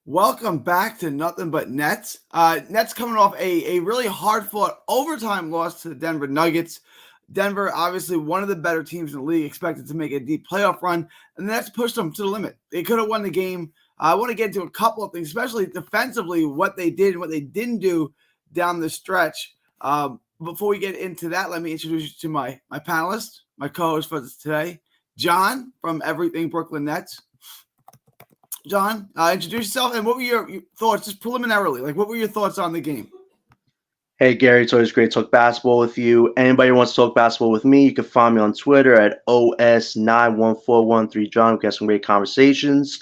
Welcome back to Nothing But Nets. Nets coming off a really hard fought overtime loss to the Denver Nuggets. Denver, obviously one of the better teams in the league, expected to make a deep playoff run, and the Nets pushed them to the limit. They could have won the game. I want to get into a couple of things, especially defensively, what they did and what they didn't do down the stretch. Before we get into that, let me introduce you to my panelist, my co-host for today, John from Everything Brooklyn Nets. John, introduce yourself, and what were your thoughts, just preliminarily? Like, what were your thoughts on the game? Hey, Gary, it's always great to talk basketball with you. Anybody who wants to talk basketball with me, you can find me on Twitter at OS91413. John, we've got some great conversations.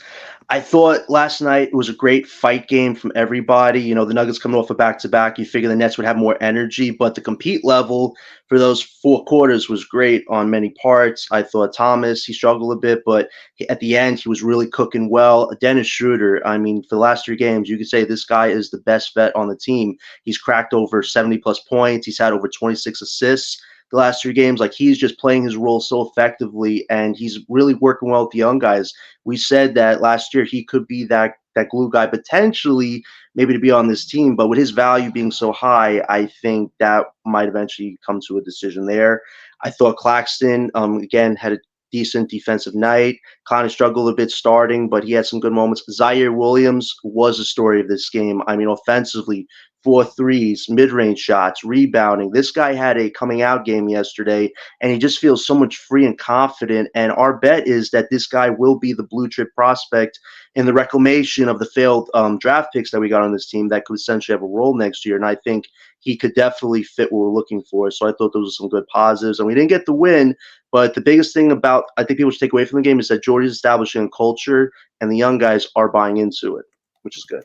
I thought last night it was a great fight game from everybody. You know, the Nuggets coming off a back-to-back. You figure the Nets would have more energy, but the compete level for those four quarters was great on many parts. I thought Thomas, he struggled a bit, but at the end, he was really cooking well. Dennis Schroeder, I mean, for the last three games, you could say this guy is the best vet on the team. He's cracked over 70-plus points. He's had over 26 assists the last three games. Like, he's just playing his role so effectively, and he's really working well with the young guys. We said that last year he could be that glue guy potentially, maybe to be on this team, but with his value being so high, I think that might eventually come to a decision there. I thought Claxton, again, had a decent defensive night. Kind of struggled a bit starting, but he had some good moments. Zaire Williams was the story of this game. I mean, offensively, 4 threes, mid-range shots, rebounding. This guy had a coming out game yesterday, and he just feels so much free and confident. And our bet is that this guy will be the blue chip prospect in the reclamation of the failed draft picks that we got on this team that could essentially have a role next year. And I think he could definitely fit what we're looking for. So I thought those were some good positives. And we didn't get the win, but the biggest thing about I think people should take away from the game is that Jordy's establishing a culture, and the young guys are buying into it, which is good.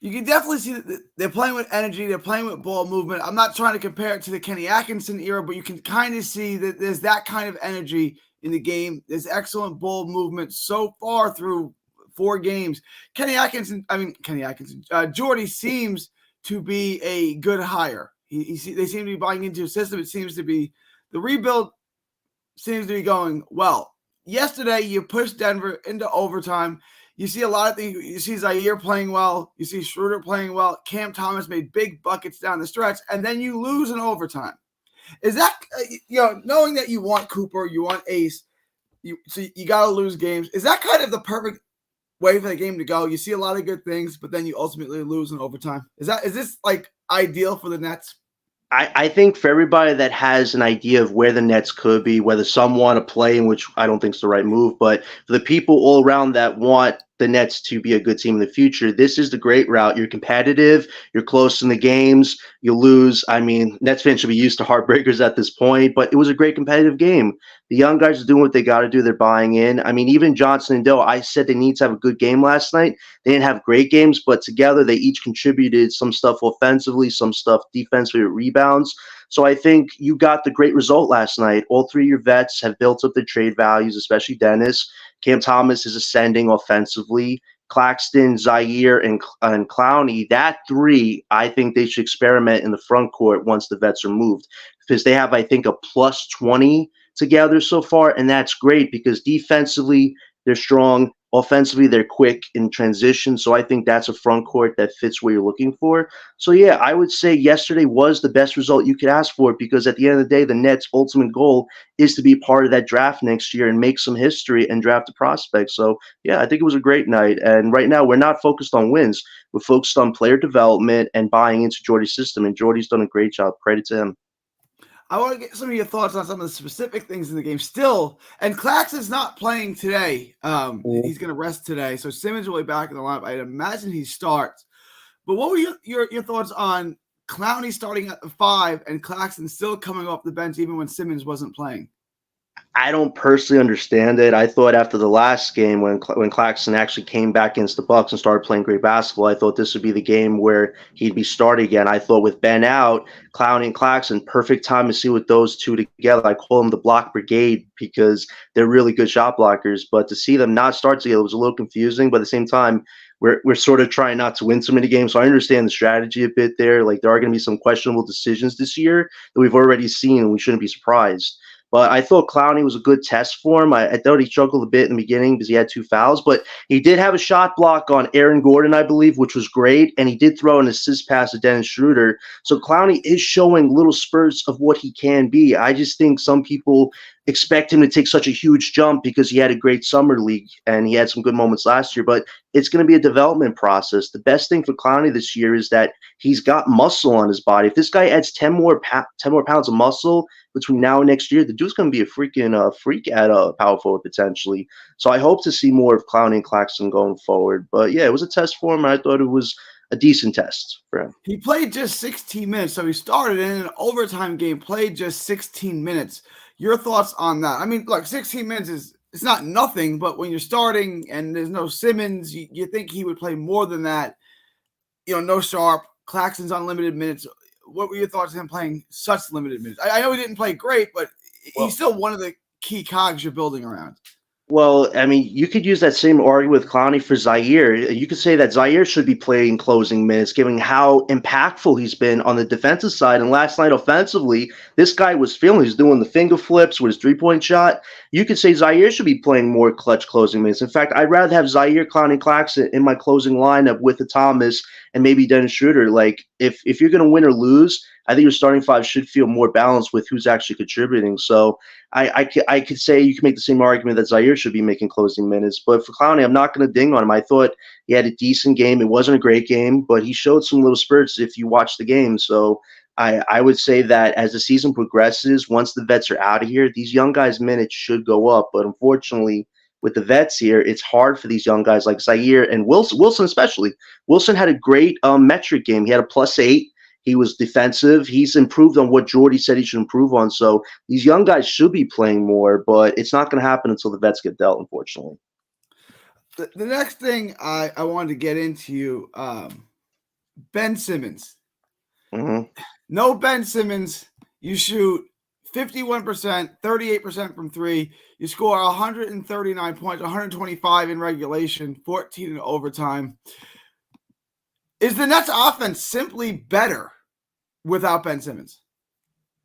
You can definitely see that they're playing with energy. They're playing with ball movement. I'm not trying to compare it to the Kenny Atkinson era, but you can kind of see that there's that kind of energy in the game. There's excellent ball movement so far through 4 games. Jordy seems to be a good hire. They seem to be buying into a system. It seems to be the rebuild seems to be going well. Yesterday, you pushed Denver into overtime. You see a lot of things. You see Zaire playing well. You see Schroeder playing well. Cam Thomas made big buckets down the stretch, and then you lose in overtime. Is that, knowing that you want Cooper, you want Ace, so you got to lose games. Is that kind of the perfect way for the game to go? You see a lot of good things, but then you ultimately lose in overtime. Is this like ideal for the Nets? I think for everybody that has an idea of where the Nets could be, whether some want to play, in which I don't think is the right move, but for the people all around that want the Nets to be a good team in the future, this is the great route. You're competitive, you're close in the games, you lose. I mean, Nets fans should be used to heartbreakers at this point, but it was a great competitive game. The young guys are doing what they got to do. They're buying in. I mean, even Johnson and Doe, I said they need to have a good game last night. They didn't have great games, but together they each contributed some stuff offensively, some stuff defensively, rebounds. So I think you got the great result last night. All three of your vets have built up their trade values, especially Dennis. Cam Thomas is ascending offensively. Claxton, Zaire, and Clowney, that three, I think they should experiment in the front court once the vets are moved, because they have, I think, a plus 20 together so far, and that's great because defensively they're strong. Offensively, they're quick in transition, so I think that's a front court that fits what you're looking for. So, yeah, I would say yesterday was the best result you could ask for because at the end of the day, the Nets' ultimate goal is to be part of that draft next year and make some history and draft a prospect. So, yeah, I think it was a great night. And right now, we're not focused on wins. We're focused on player development and buying into Jordy's system, and Jordy's done a great job. Credit to him. I want to get some of your thoughts on some of the specific things in the game still. And Claxton's not playing today. He's going to rest today. So Simmons will be back in the lineup. I'd imagine he starts. But what were your thoughts on Clowney starting at the 5 and Claxton still coming off the bench even when Simmons wasn't playing? I don't personally understand it. I thought after the last game when Claxton actually came back against the Bucks and started playing great basketball, I thought this would be the game where he'd be starting again. I thought with Ben out, Clowney and Claxton, perfect time to see with those two together. I call them the block brigade because they're really good shot blockers. But to see them not start together was a little confusing. But at the same time, we're sort of trying not to win so many games. So I understand the strategy a bit there. Like there are going to be some questionable decisions this year that we've already seen, and we shouldn't be surprised. But I thought Clowney was a good test for him. I thought he struggled a bit in the beginning because he had 2 fouls, but he did have a shot block on Aaron Gordon, I believe, which was great, and he did throw an assist pass to Dennis Schroeder. So Clowney is showing little spurts of what he can be. I just think some people expect him to take such a huge jump because he had a great summer league and he had some good moments last year, but it's going to be a development process. The best thing for Clowney this year is that he's got muscle on his body. If this guy adds 10 more pounds of muscle between now and next year, the dude's going to be a freaking freak at power forward potentially. So I hope to see more of Clowney and Claxton going forward. But yeah, it was a test for him. I thought it was a decent test for him. He played just 16 minutes, so he started in an overtime game, played just 16 minutes. Your thoughts on that? I mean, look, 16 minutes it's not nothing, but when you're starting and there's no Simmons, you think he would play more than that. No Sharp, Claxton's on limited minutes. What were your thoughts on him playing such limited minutes? I know he didn't play great, but he's still one of the key cogs you're building around. Well, I mean, you could use that same argument with Clowney for Zaire. You could say that Zaire should be playing closing minutes, given how impactful he's been on the defensive side. And last night, offensively, this guy was feeling. He's doing the finger flips with his three-point shot. You could say Zaire should be playing more clutch closing minutes. In fact, I'd rather have Zaire, Clowney, Claxton in my closing lineup with the Thomas and maybe Dennis Schroeder. Like, if you're going to win or lose, I think your starting five should feel more balanced with who's actually contributing. So I could say you can make the same argument that Zaire should be making closing minutes. But for Clowney, I'm not going to ding on him. I thought he had a decent game. It wasn't a great game, but he showed some little spurts if you watch the game. So I would say that as the season progresses, once the vets are out of here, these young guys' minutes should go up. But unfortunately, with the vets here, it's hard for these young guys like Zaire and Wilson especially. Wilson had a great metric game. He had a +8. He was defensive. He's improved on what Jordy said he should improve on. So these young guys should be playing more, but it's not going to happen until the vets get dealt, unfortunately. The next thing I wanted to get into, Ben Simmons. Mm-hmm. No Ben Simmons. You shoot 51%, 38% from three. You score 139 points, 125 in regulation, 14 in overtime. Is the Nets offense simply better without Ben Simmons?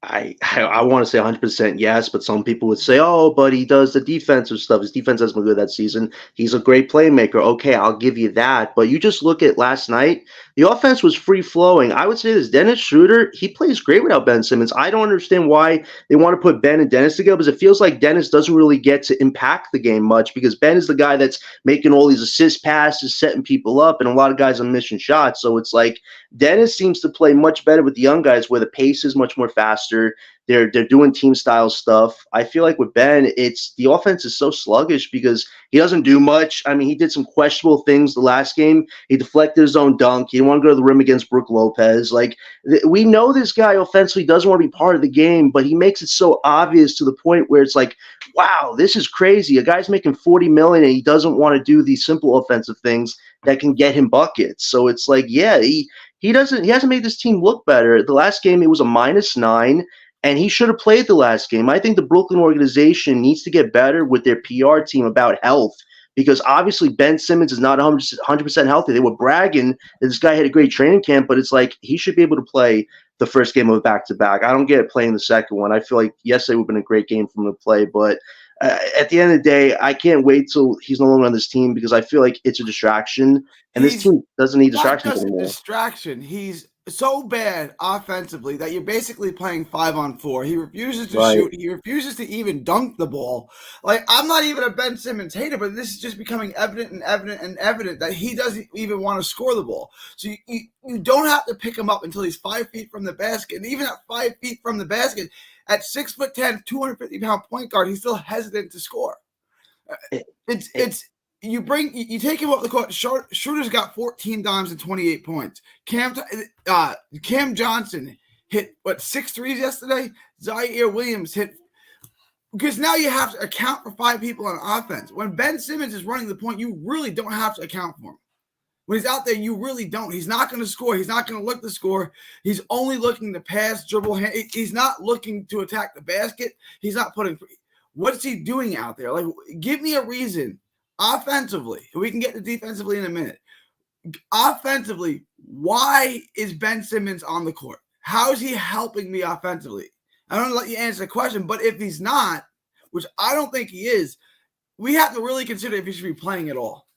I want to say 100% yes, but some people would say, oh, but he does the defensive stuff. His defense hasn't been good that season. He's a great playmaker. Okay, I'll give you that. But you just look at last night, the offense was free-flowing. I would say this, Dennis Schroeder, he plays great without Ben Simmons. I don't understand why they want to put Ben and Dennis together, because it feels like Dennis doesn't really get to impact the game much, because Ben is the guy that's making all these assist passes, setting people up, and a lot of guys are missing shots. So it's like Dennis seems to play much better with the young guys where the pace is much more faster. They're doing team style stuff. I feel like with Ben, it's the offense is so sluggish because he doesn't do much. I mean, he did some questionable things the last game. He deflected his own dunk. He didn't want to go to the rim against Brook Lopez. Like, we know this guy offensively doesn't want to be part of the game, but he makes it so obvious to the point where it's like, wow, this is crazy. A guy's making $40 million and he doesn't want to do these simple offensive things that can get him buckets. So it's like, yeah, he hasn't made this team look better. The last game, it was a -9. And he should have played the last game. I think the Brooklyn organization needs to get better with their PR team about health, because obviously Ben Simmons is not 100% healthy. They were bragging that this guy had a great training camp, but it's like he should be able to play the first game of a back-to-back. I don't get it playing the second one. I feel like yesterday would have been a great game for him to play, but at the end of the day, I can't wait till he's no longer on this team, because I feel like it's a distraction, and this team doesn't need distractions anymore. Distraction. He's so bad offensively that you're basically playing 5-on-4. He refuses to shoot. He refuses to even dunk the ball. Like, I'm not even a Ben Simmons hater, but this is just becoming evident that he doesn't even want to score the ball. So you don't have to pick him up until he's 5 feet from the basket. And even at 5 feet from the basket, at 6'10", 250-pound point guard, he's still hesitant to score. You take him up the court. Schroeder's got 14 dimes and 28 points. Cam Johnson hit 6 threes yesterday. Zaire Williams hit, because now you have to account for 5 people on offense. When Ben Simmons is running the point, you really don't have to account for him. When he's out there, you really don't. He's not going to score. He's not going to look to score. He's only looking to pass, dribble, hand. He's not looking to attack the basket. He's not putting. What's he doing out there? Like, give me a reason. Offensively, we can get to defensively in a minute. Offensively, why is Ben Simmons on the court? How is he helping me offensively? I don't let you answer the question, but if he's not, which I don't think he is, we have to really consider if he should be playing at all.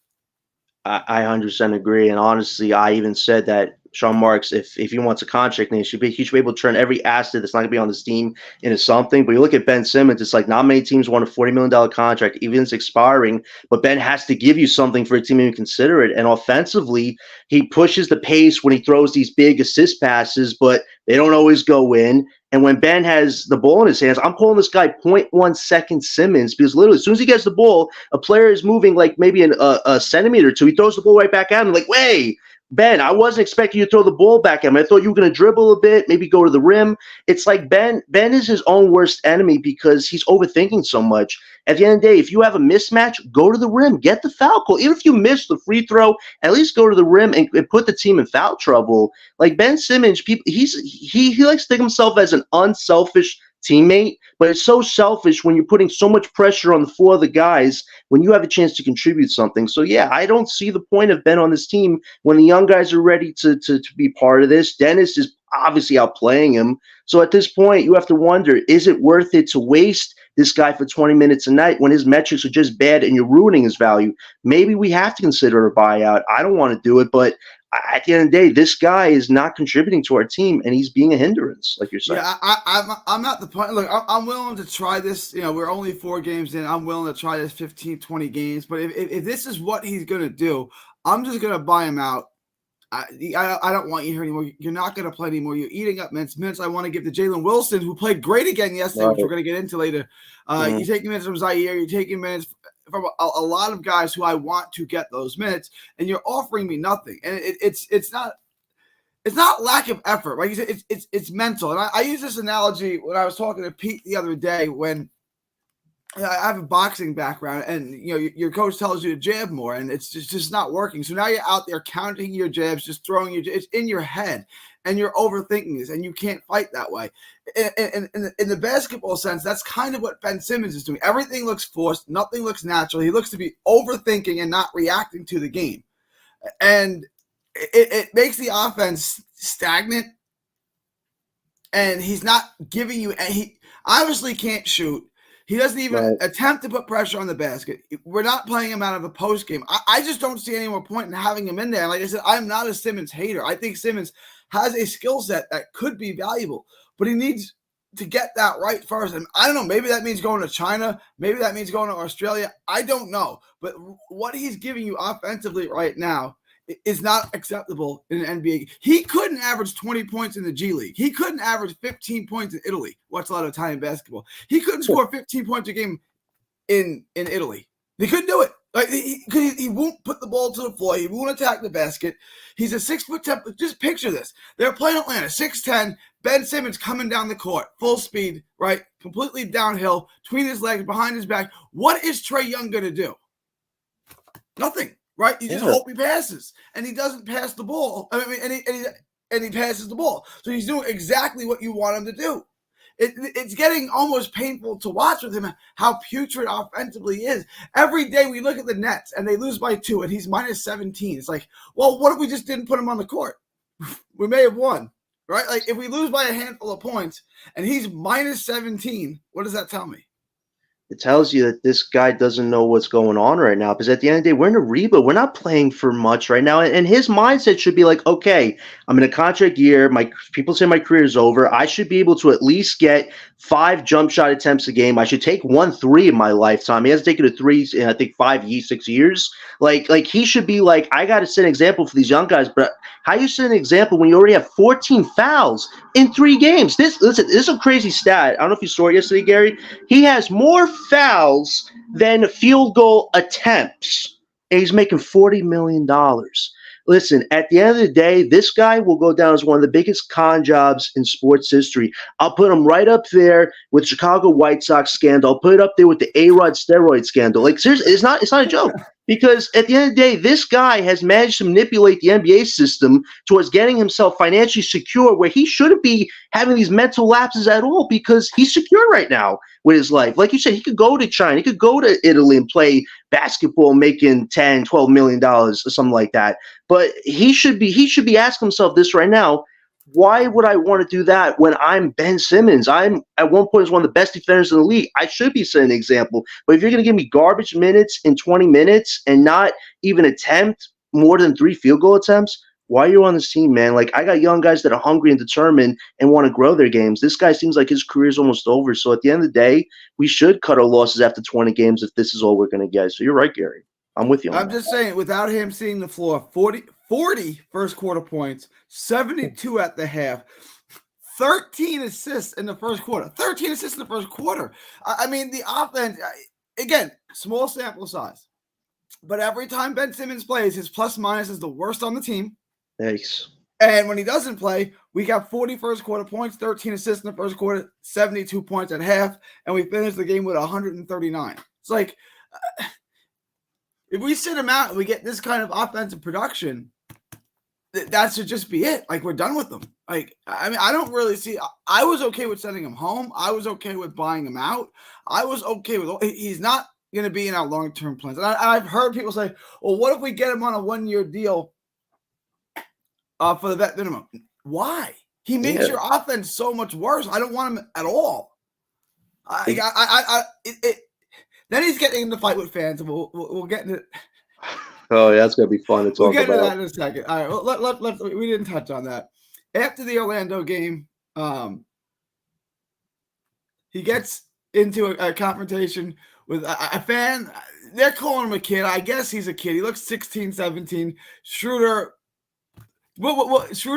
I 100% agree. And honestly, I even said that Sean Marks, if he wants a contract, then he should be able to turn every asset that's not going to be on this team into something. But you look at Ben Simmons, it's like not many teams want a $40 million contract, even it's expiring. But Ben has to give you something for a team to even consider it. And offensively, he pushes the pace when he throws these big assist passes, but they don't always go in. And when Ben has the ball in his hands, I'm calling this guy 0.1 second Simmons, because literally as soon as he gets the ball, a player is moving like maybe a centimeter or two. He throws the ball right back at him. Like, wait, Ben, I wasn't expecting you to throw the ball back at him. I thought you were going to dribble a bit, maybe go to the rim. It's like Ben is his own worst enemy because he's overthinking so much. At the end of the day, if you have a mismatch, go to the rim, get the foul call. Even if you miss the free throw, at least go to the rim and put the team in foul trouble. Like Ben Simmons, he likes to think of himself as an unselfish teammate, but it's so selfish when you're putting so much pressure on the four other guys when you have a chance to contribute something. So yeah, I don't see the point of Ben on this team when the young guys are ready to be part of this. Dennis is obviously outplaying him. So at this point, you have to wonder, is it worth it to waste this guy for 20 minutes a night when his metrics are just bad and you're ruining his value? Maybe we have to consider a buyout. I don't want to do it, but at the end of the day, this guy is not contributing to our team, and he's being a hindrance, like you're saying. Yeah, I'm at the point. Look, I'm willing to try this. You know, we're only 4 games in. I'm willing to try this 15, 20 games. But if this is what he's going to do, I'm just going to buy him out. I don't want you here anymore. You're not going to play anymore. You're eating up minutes. I want to give to Jalen Wilson, who played great again yesterday, which we're going to get into later. You're taking minutes from Zaire. You're taking minutes from a lot of guys who I want to get those minutes, and you're offering me nothing. And it's not lack of effort. Like you said, it's mental. And I use this analogy when I was talking to Pete the other day when I have a boxing background, and you know your coach tells you to jab more, and it's just not working. So now you're out there counting your jabs, just throwing your jabs. It's in your head, and you're overthinking this, and you can't fight that way. In the basketball sense, that's kind of what Ben Simmons is doing. Everything looks forced, nothing looks natural. He looks to be overthinking and not reacting to the game, and it makes the offense stagnant. And he's not giving you. And he obviously can't shoot. He doesn't even attempt to put pressure on the basket. We're not playing him out of a post game. I just don't see any more point in having him in there. And like I said, I'm not a Simmons hater. I think Simmons has a skill set that could be valuable, but he needs to get that right first. And I don't know, maybe that means going to China. Maybe that means going to Australia. I don't know. But what he's giving you offensively right now is not acceptable in an NBA. He couldn't average 20 points in the G League. He couldn't average 15 points in Italy. Watch a lot of Italian basketball. He couldn't score 15 points a game in Italy. He couldn't do it. Like he won't put the ball to the floor. He won't attack the basket. He's a 6'10". Just picture this. They're playing Atlanta, 6'10". Ben Simmons coming down the court, full speed, right? Completely downhill, between his legs, behind his back. What is Trae Young going to do? Nothing. Right, you just hope he passes, and he doesn't pass the ball. I mean, and he passes the ball, so he's doing exactly what you want him to do. It's getting almost painful to watch with him how putrid offensively he is. Every day we look at the Nets and they lose by 2, and he's minus 17. It's like, well, what if we just didn't put him on the court? We may have won, right? Like if we lose by a handful of points and he's minus 17, what does that tell me? It tells you that this guy doesn't know what's going on right now, because at the end of the day, we're in a rebuild. We're not playing for much right now. And his mindset should be like, okay, I'm in a contract year. People say my career is over. I should be able to at least get 5 jump shot attempts a game. I should take 1 3 in my lifetime. He hasn't taken a 3 in, I think, 6 years. Like he should be like, I got to set an example for these young guys. But how you set an example when you already have 14 fouls in 3 games? This is a crazy stat. I don't know if you saw it yesterday, Gary. He has more fouls than field goal attempts, and he's making $40 million. Listen, at the end of the day, this guy will go down as one of the biggest con jobs in sports history. I'll put him right up there with the Chicago White Sox scandal. I'll put it up there with the A-Rod steroid scandal. Like, seriously, it's not a joke. Because at the end of the day, this guy has managed to manipulate the NBA system towards getting himself financially secure, where he shouldn't be having these mental lapses at all, because he's secure right now with his life. Like you said, he could go to China, he could go to Italy and play basketball making $10, $12 million or something like that. But he should be asking himself this right now: why would I want to do that when I'm Ben Simmons? I'm at one point was one of the best defenders in the league. I should be setting an example. But if you're going to give me garbage minutes in 20 minutes and not even attempt more than 3 field goal attempts, why are you on this team, man? Like, I got young guys that are hungry and determined and want to grow their games. This guy seems like his career is almost over. So at the end of the day, we should cut our losses after 20 games if this is all we're going to get. So you're right, Gary. I'm with you on I'm that. just saying, without him seeing the floor, 40 first quarter points, 72 at the half, 13 assists in the first quarter. 13 assists in the first quarter. I mean, the offense, again, small sample size. But every time Ben Simmons plays, his plus minus is the worst on the team. Thanks. And when he doesn't play, we got 40 first quarter points, 13 assists in the first quarter, 72 points at half, and we finished the game with 139. It's like, if we sit him out and we get this kind of offensive production, that should just be it. Like, we're done with them. Like, I mean, I don't really see. I was okay with sending him home. I was okay with buying him out. I was okay with. He's not going to be in our long-term plans. And I've heard people say, "Well, what if we get him on a 1-year deal for the vet minimum?" Why? He makes your offense so much worse. I don't want him at all. Then he's getting in the fight with fans, and we'll get into it. Oh, yeah, that's going to be fun to talk about. We'll get into that in a second. All right, let's we didn't touch on that. After the Orlando game, he gets into a confrontation with a fan. They're calling him a kid. I guess he's a kid. He looks 16, 17. Schroeder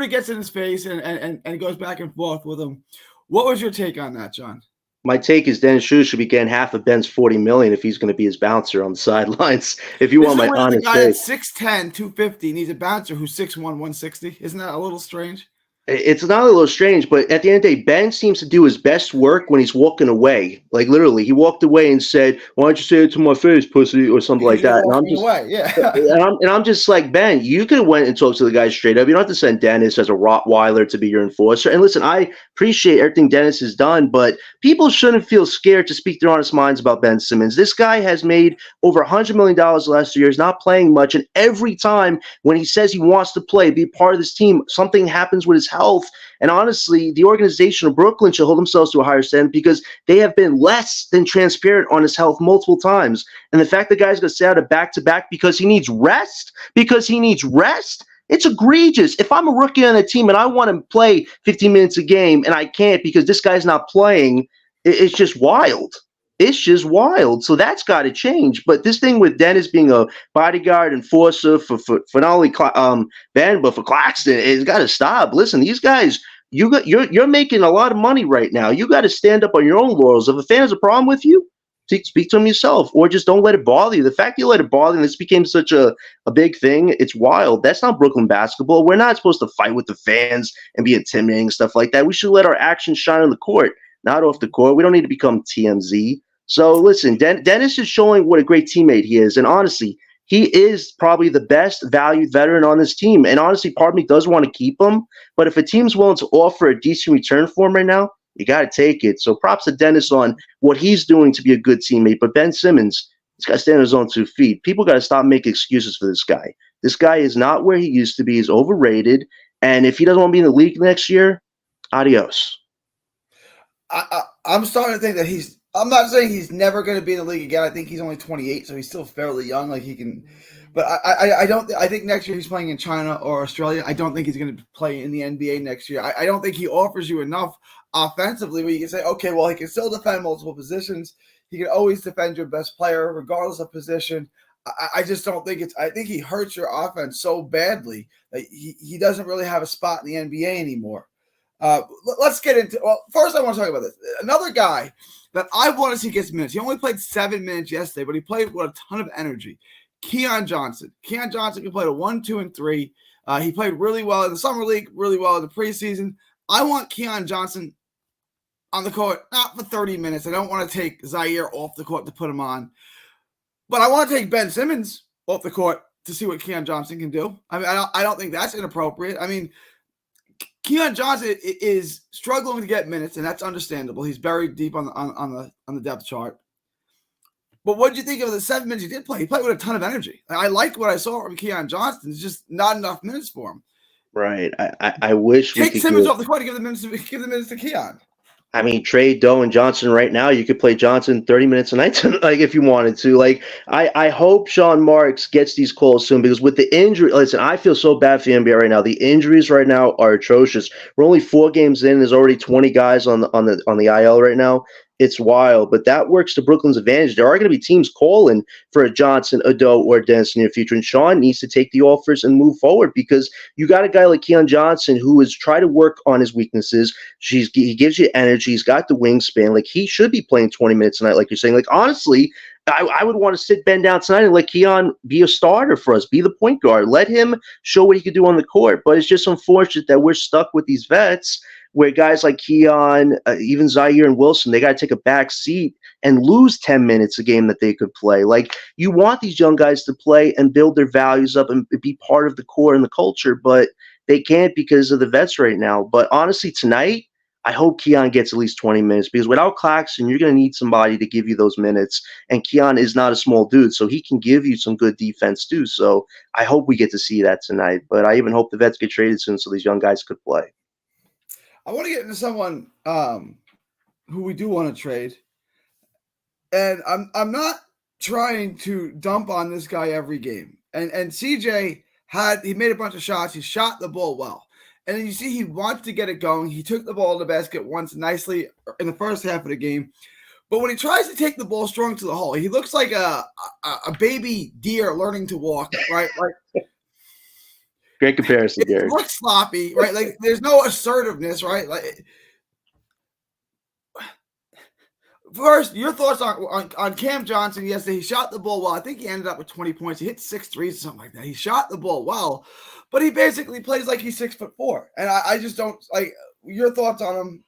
gets in his face and goes back and forth with him. What was your take on that, John? My take is Dennis Schroeder should be getting half of Ben's $40 million if he's going to be his bouncer on the sidelines. If you want my honest take, the guy at 6'10", 250 needs a bouncer who's 6'1", 160. Isn't that a little strange? It's not a little strange, but at the end of the day, Ben seems to do his best work when he's walking away. Like, literally, he walked away and said, "Why don't you say it to my face, pussy," or something like that. And I'm just, away. Yeah. I'm just like, Ben, you could have went and talked to the guy straight up. You don't have to send Dennis as a Rottweiler to be your enforcer. And listen, I appreciate everything Dennis has done, but people shouldn't feel scared to speak their honest minds about Ben Simmons. This guy has made over $100 million the last 2 years, not playing much, and every time when he says he wants to play, be part of this team, something happens with his health. And honestly, the organization of Brooklyn should hold themselves to a higher standard because they have been less than transparent on his health multiple times. And the fact the guy's going to stay out of back-to-back because he needs rest, it's egregious. If I'm a rookie on a team and I want to play 15 minutes a game and I can't because this guy's not playing, it's just wild. It's just wild. So that's got to change. But this thing with Dennis being a bodyguard enforcer for not only Ben, but for Claxton, it's got to stop. Listen, these guys, you're making a lot of money right now. You got to stand up on your own laurels. If a fan has a problem with you, speak to him yourself, or just don't let it bother you. The fact you let it bother you, and this became such a big thing, it's wild. That's not Brooklyn basketball. We're not supposed to fight with the fans and be intimidating, stuff like that. We should let our actions shine on the court, not off the court. We don't need to become TMZ. So listen, Dennis is showing what a great teammate he is. And honestly, he is probably the best valued veteran on this team. And honestly, part of me does want to keep him. But if a team's willing to offer a decent return for him right now, you got to take it. So props to Dennis on what he's doing to be a good teammate. But Ben Simmons, he's got to stand on his own 2 feet. People got to stop making excuses for this guy. This guy is not where he used to be. He's overrated. And if he doesn't want to be in the league next year, adios. I'm starting to think that I'm not saying he's never going to be in the league again. I think he's only 28, so he's still fairly young. Like, he can, but I think next year he's playing in China or Australia. I don't think he's going to play in the NBA next year. I don't think he offers you enough offensively where you can say, okay, well, he can still defend multiple positions. He can always defend your best player regardless of position. I just don't think I think he hurts your offense so badly that he doesn't really have a spot in the NBA anymore. Let's get into, well, first I want to talk about this. Another guy that I want to see gets minutes. He only played 7 minutes yesterday, but he played with a ton of energy. Keon Johnson. Keon Johnson can play a 1, 2, and 3. He played really well in the summer league, really well in the preseason. I want Keon Johnson on the court, not for 30 minutes. I don't want to take Zaire off the court to put him on. But I want to take Ben Simmons off the court to see what Keon Johnson can do. I mean, I don't think that's inappropriate. I mean, Keon Johnson is struggling to get minutes, and that's understandable. He's buried deep on the depth chart. But what did you think of the 7 minutes he did play? He played with a ton of energy. I like what I saw from Keon Johnson. It's just not enough minutes for him. Right. I wish we Take could Simmons give. off the court and give the minutes to Keon. I mean, trade Doe and Johnson right now. You could play Johnson 30 minutes a night, like if you wanted to. Like, I hope Sean Marks gets these calls soon because with the injury, listen, I feel so bad for the NBA right now. The injuries right now are atrocious. We're only 4 games in. There's already 20 guys on the IL right now. It's wild, but that works to Brooklyn's advantage. There are going to be teams calling for a Johnson, a Doe, or a Dennis in the near future, and Sean needs to take the offers and move forward because you got a guy like Keon Johnson who is trying to work on his weaknesses. He gives you energy. He's got the wingspan. Like, he should be playing 20 minutes a night, like you're saying. Like, honestly, I would want to sit Ben down tonight and let Keon be a starter for us, be the point guard. Let him show what he could do on the court. But it's just unfortunate that we're stuck with these vets where guys like Keon, even Zaire and Wilson, they got to take a back seat and lose 10 minutes a game that they could play. Like, you want these young guys to play and build their values up and be part of the core and the culture, but they can't because of the vets right now. But honestly, tonight, I hope Keon gets at least 20 minutes because without Claxton, you're going to need somebody to give you those minutes. And Keon is not a small dude, so he can give you some good defense too. So I hope we get to see that tonight. But I even hope the vets get traded soon so these young guys could play. I want to get into someone who we do want to trade, and I'm not trying to dump on this guy every game. And CJ he made a bunch of shots. He shot the ball well, and then you see he wants to get it going. He took the ball to the basket once nicely in the first half of the game, but when he tries to take the ball strong to the hole, he looks like a baby deer learning to walk. Right, like. Great comparison, Gary. It looks sloppy, right? Like, there's no assertiveness, right? Like, first, your thoughts on Cam Johnson yesterday. He shot the ball well. I think he ended up with 20 points. He hit 6 threes or something like that. He shot the ball well, but he basically plays like he's 6'4". And I just don't like your thoughts on him,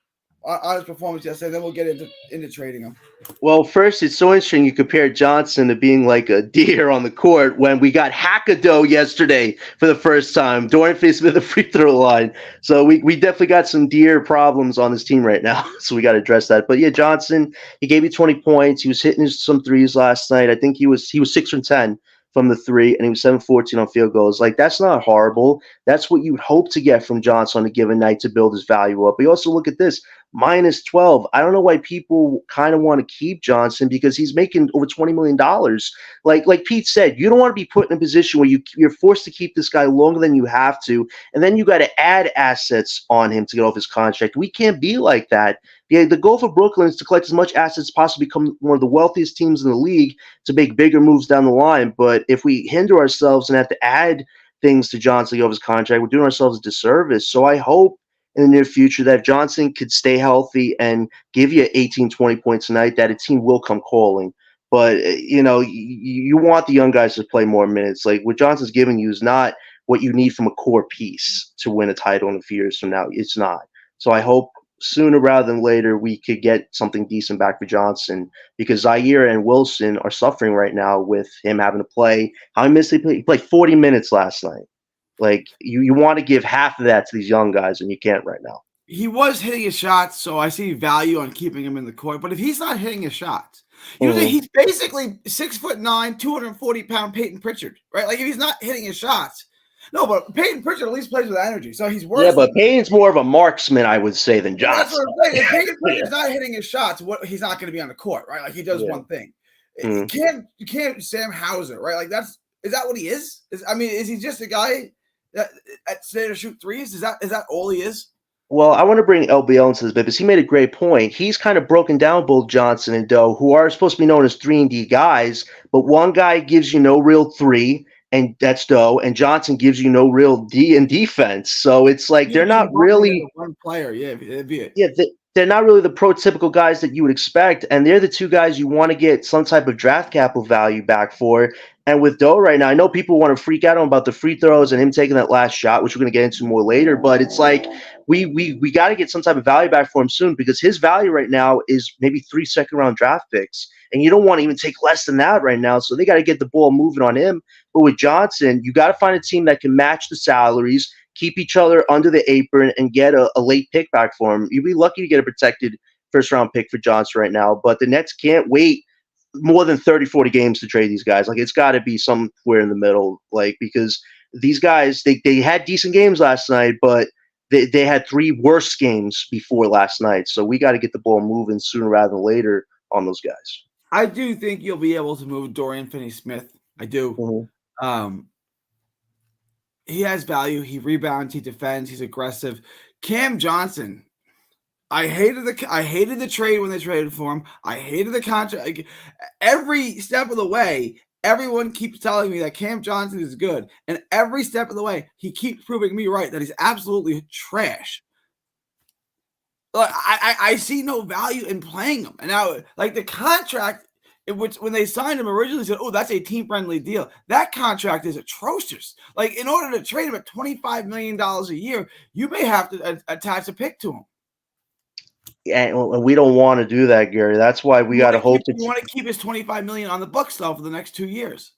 on his performance yesterday. Then we'll get into trading him. Well, first, it's so interesting you compare Johnson to being like a deer on the court when we got Hackado yesterday for the first time. Dorian Finney-Smith the free throw line. So we definitely got some deer problems on this team right now. So we got to address that. But yeah, Johnson, he gave you 20 points. He was hitting some threes last night. I think he was 6 from 10 from the three, and he was 7-14 on field goals. Like, that's not horrible. That's what you'd hope to get from Johnson on a given night to build his value up. But you also look at this. Minus 12. I don't know why people kind of want to keep Johnson because he's making over $20 million. Like Pete said, you don't want to be put in a position where you're forced to keep this guy longer than you have to, and then you got to add assets on him to get off his contract. We can't be like that. The goal for Brooklyn is to collect as much assets as possible, become one of the wealthiest teams in the league to make bigger moves down the line. But if we hinder ourselves and have to add things to Johnson to get off his contract, we're doing ourselves a disservice. So I hope in the near future that if Johnson could stay healthy and give you 18, 20 points a night, that a team will come calling. But, you want the young guys to play more minutes. Like, what Johnson's giving you is not what you need from a core piece to win a title in a few years from now. It's not. So I hope sooner rather than later we could get something decent back for Johnson because Zaire and Wilson are suffering right now with him having to play. How many minutes did he play? He played 40 minutes last night. Like, you want to give half of that to these young guys, and you can't right now. He was hitting his shots, so I see value on keeping him in the court. But if he's not hitting his shots, he's basically 6'9", 240-pound Peyton Pritchard, right? Like, if he's not hitting his shots, no. But Peyton Pritchard at least plays with energy, so he's worse. Yeah, but Peyton's more of a marksman, I would say, than Johnson. That's what I'm saying. If Peyton Pritchard's not hitting his shots, he's not going to be on the court, right? Like, he does one thing. You can't Sam Hauser, right? Like, is that what he is? Is he just a guy at state to shoot threes? Is that all he is? Well, I want to bring LBL into this bit because he made a great point. He's kind of broken down both Johnson and Doe, who are supposed to be known as 3-and-D guys, but one guy gives you no real three, and that's Doe, and Johnson gives you no real D in defense. So it's like they're not really one player. they're not really the prototypical guys that you would expect, and they're the two guys you want to get some type of draft capital value back for. And with Doe right now, I know people want to freak out about the free throws and him taking that last shot, which we're going to get into more later. But it's like we got to get some type of value back for him soon because his value right now is maybe 3 second-round draft picks. And you don't want to even take less than that right now. So they got to get the ball moving on him. But with Johnson, you got to find a team that can match the salaries, keep each other under the apron, and get a late pick back for him. You'd be lucky to get a protected first-round pick for Johnson right now. But the Nets can't wait more than 30, 40 games to trade these guys. Like, it's got to be somewhere in the middle, like, because these guys, they had decent games last night, but they had 3 worse games before last night. So we got to get the ball moving sooner rather than later on those guys. I do think you'll be able to move Dorian Finney-Smith. I do. Mm-hmm. He has value. He rebounds. He defends. He's aggressive. Cam Johnson. I hated the trade when they traded for him. I hated the contract. Like, every step of the way, everyone keeps telling me that Cam Johnson is good, and every step of the way, he keeps proving me right that he's absolutely trash. Like, I see no value in playing him. And now, like, the contract, which when they signed him originally said, "Oh, that's a team-friendly deal." That contract is atrocious. Like, in order to trade him at $25 million a year, you may have to attach a pick to him. And we don't want to do that, Gary. That's why we got to hope that you want to keep his $25 million on the books though for the next 2 years.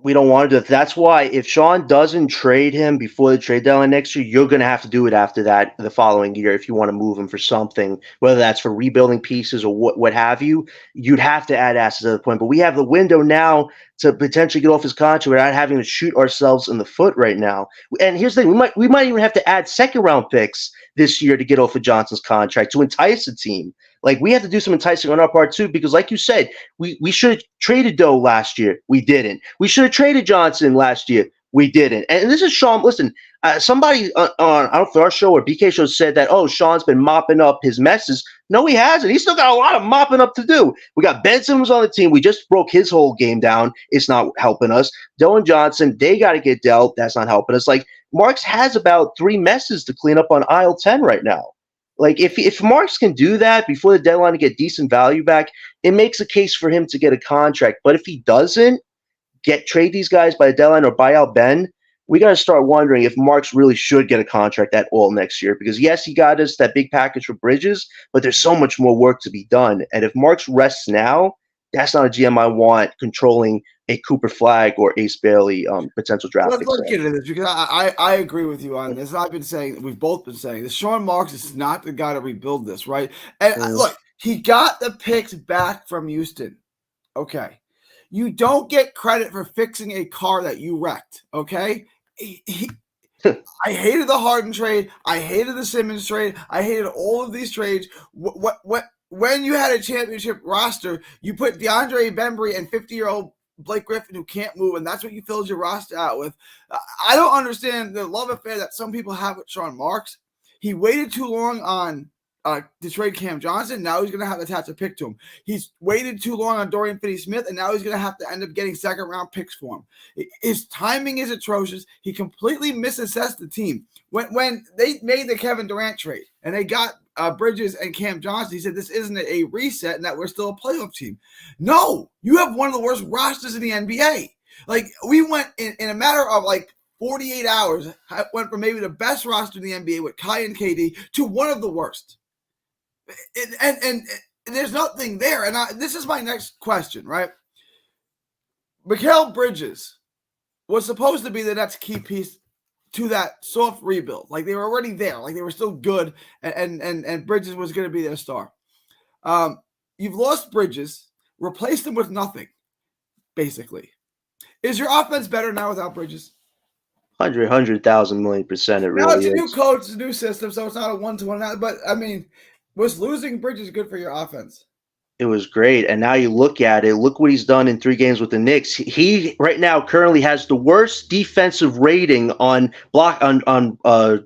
We don't want to do it. That's why if Sean doesn't trade him before the trade deadline next year, you're going to have to do it after that the following year if you want to move him for something, whether that's for rebuilding pieces or what have you. You'd have to add assets at the point. But we have the window now to potentially get off his contract without having to shoot ourselves in the foot right now. And here's the thing: we might even have to add second-round picks this year to get off of Johnson's contract to entice the team. Like, we have to do some enticing on our part too, because like you said, we should have traded Doe last year. We didn't. We should have traded Johnson last year. We didn't. And this is Sean. Listen, somebody on I don't know if our show or BK show said that, oh, Sean's been mopping up his messes. No, he hasn't. He's still got a lot of mopping up to do. We got Ben Simmons on the team. We just broke his whole game down. It's not helping us. Doe and Johnson, they got to get dealt. That's not helping us. Like, Marks has about 3 messes to clean up on aisle 10 right now. Like, if Marks can do that before the deadline to get decent value back, it makes a case for him to get a contract. But if he doesn't trade these guys by the deadline or buy out Ben, we got to start wondering if Marks really should get a contract at all next year. Because, yes, he got us that big package for Bridges, but there's so much more work to be done. And if Marks rests now, that's not a GM I want controlling a Cooper Flagg or Ace Bailey potential draft. Let's get into this because I agree with you on this. I've been saying, we've both been saying this. Sean Marks is not the guy to rebuild this, right? And look, he got the picks back from Houston. Okay. You don't get credit for fixing a car that you wrecked. Okay. I hated the Harden trade. I hated the Simmons trade. I hated all of these trades. When you had a championship roster, you put DeAndre Bembry and 50-year-old Blake Griffin who can't move, and that's what you filled your roster out with. I don't understand the love affair that some people have with Sean Marks. He waited too long on to trade Cam Johnson. Now he's going to have to attach a pick to him. He's waited too long on Dorian Finney-Smith, and now he's going to have to end up getting second-round picks for him. His timing is atrocious. He completely misassessed the team. When they made the Kevin Durant trade and they got Bridges and Cam Johnson, he said this isn't a reset and that we're still a playoff team. No, you have one of the worst rosters in the NBA. Like, we went in a matter of like 48 hours, went from maybe the best roster in the NBA with Kai and KD to one of the worst. And there's nothing there. And this is my next question, right? Mikal Bridges was supposed to be the next key piece to that soft rebuild. Like, they were already there. Like, they were still good, and Bridges was going to be their star. You've lost Bridges, replaced him with nothing, basically. Is your offense better now without Bridges? 100,000 million %. It really is. Now it's a new coach, it's a new system, so it's not a one-to-one. But, I mean, was losing Bridges good for your offense? It was great. And now you look at it, look what he's done in 3 games with the Knicks. He right now currently has the worst defensive rating on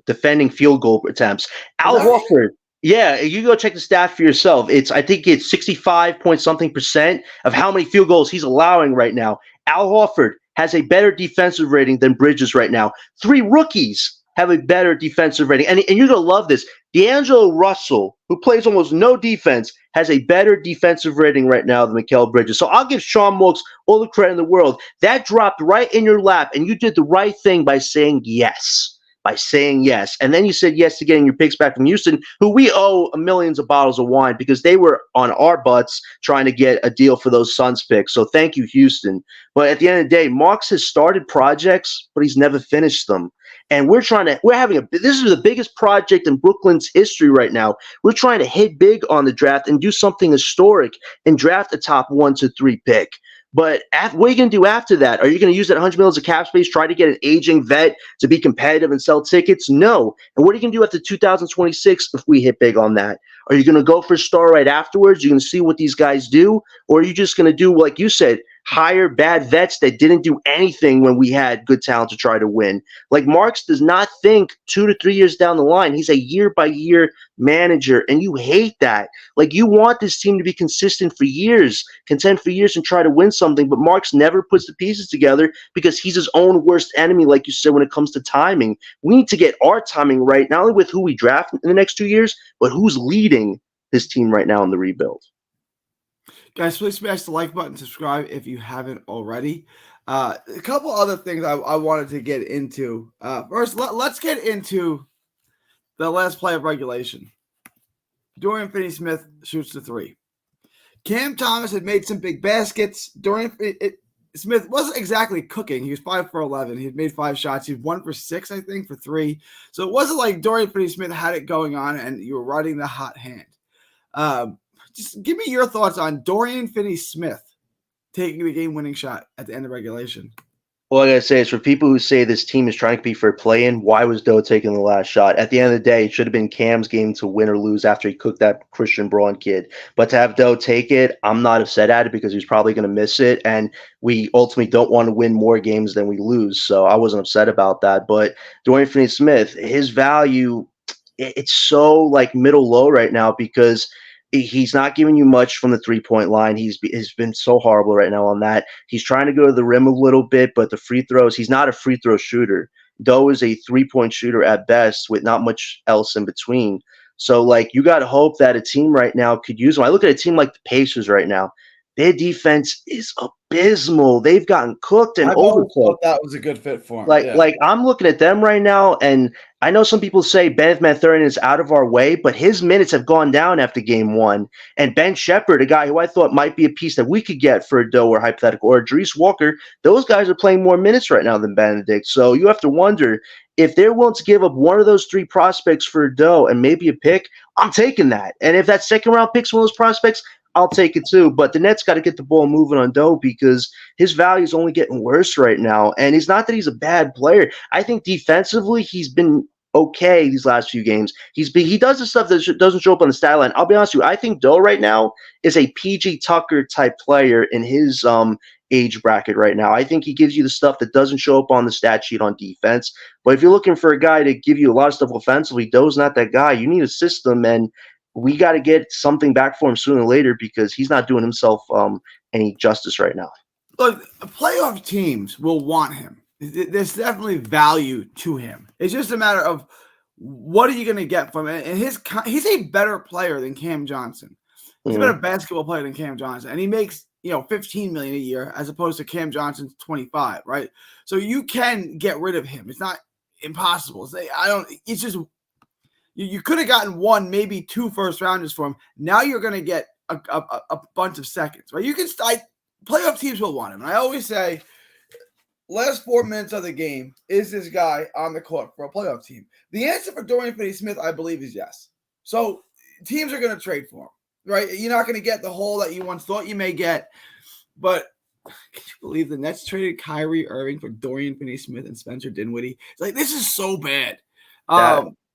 defending field goal attempts. Al Horford, yeah, you go check the stat for yourself. I think it's 65 point something % of how many field goals he's allowing right now. Al Horford has a better defensive rating than Bridges right now. 3 rookies have a better defensive rating. And you're going to love this. D'Angelo Russell, who plays almost no defense, has a better defensive rating right now than Mikal Bridges. So I'll give Sean Marks all the credit in the world. That dropped right in your lap, and you did the right thing by saying yes. And then you said yes to getting your picks back from Houston, who we owe millions of bottles of wine because they were on our butts trying to get a deal for those Suns picks. So thank you, Houston. But at the end of the day, Marks has started projects, but he's never finished them. And this is the biggest project in Brooklyn's history right now. We're trying to hit big on the draft and do something historic and draft a top 1 to 3 pick. But what are you going to do after that? Are you going to use that 100 million as a cap space, try to get an aging vet to be competitive and sell tickets? No. And what are you going to do after 2026 if we hit big on that? Are you going to go for a star right afterwards? You're going to see what these guys do? Or are you just going to do, like you said, hire bad vets that didn't do anything when we had good talent to try to win? Like, Marks does not think 2 to 3 years down the line. He's a year-by-year manager, and you hate that. Like, you want this team to be consistent for years, contend for years, and try to win something, but Marks never puts the pieces together because he's his own worst enemy, like you said, when it comes to timing. We need to get our timing right, not only with who we draft in the next 2 years, but who's leading this team right now in the rebuild. Guys, please smash the like button, subscribe if you haven't already. A couple other things I wanted to get into. First, let's get into the last play of regulation. Dorian Finney-Smith shoots the three. Cam Thomas had made some big baskets. Dorian Smith wasn't exactly cooking. He was 5 for 11. He had made 5 shots. He was 1 for 6, I think, for 3. So it wasn't like Dorian Finney-Smith had it going on and you were riding the hot hand. Just give me your thoughts on Dorian Finney-Smith taking the game-winning shot at the end of regulation. Well, I gotta say is for people who say this team is trying to compete for a play-in, why was Doe taking the last shot? At the end of the day, it should have been Cam's game to win or lose after he cooked that Christian Braun kid. But to have Doe take it, I'm not upset at it because he's probably going to miss it, and we ultimately don't want to win more games than we lose. So I wasn't upset about that. But Dorian Finney-Smith, his value, it's so like middle low right now because he's not giving you much from the three-point line. He's been so horrible right now on that. He's trying to go to the rim a little bit, but the free throws, he's not a free throw shooter. Doe is a three-point shooter at best with not much else in between. So, like, you got to hope that a team right now could use him. I look at a team like the Pacers right now. Their defense is abysmal. They've gotten cooked and overcooked. That was a good fit for him. Like I'm looking at them right now, and I know some people say Bennett Mathurin is out of our way, but his minutes have gone down after game 1. And Ben Shepherd, a guy who I thought might be a piece that we could get for a Doe or hypothetical, or Dries Walker, those guys are playing more minutes right now than Benedict. So you have to wonder if they're willing to give up one of those 3 prospects for a Doe and maybe a pick. I'm taking that. And if that second round pick's one of those prospects, I'll take it too. But the Nets got to get the ball moving on Doe because his value is only getting worse right now. And it's not that he's a bad player. I think defensively he's been okay these last few games. He does the stuff that doesn't show up on the stat line. I'll be honest with you. I think Doe right now is a PG Tucker type player in his age bracket right now. I think he gives you the stuff that doesn't show up on the stat sheet on defense. But if you're looking for a guy to give you a lot of stuff offensively, Doe's not that guy. You need a system, and we got to get something back for him sooner or later because he's not doing himself any justice right now. Look, playoff teams will want him. There's definitely value to him. It's just a matter of what are you going to get from it. And he's a better player than Cam Johnson. He's a better basketball player than Cam Johnson, and he makes $15 million a year as opposed to Cam Johnson's 25, right? So you can get rid of him. It's not impossible. It's just you could have gotten 1, maybe 2 first rounders for him. Now you're going to get a bunch of seconds, right? Playoff teams will want him. And I always say, last 4 minutes of the game, is this guy on the court for a playoff team? The answer for Dorian Finney-Smith, I believe, is yes. So teams are going to trade for him, right? You're not going to get the haul that you once thought you may get. But can you believe the Nets traded Kyrie Irving for Dorian Finney-Smith and Spencer Dinwiddie? It's like, this is so bad.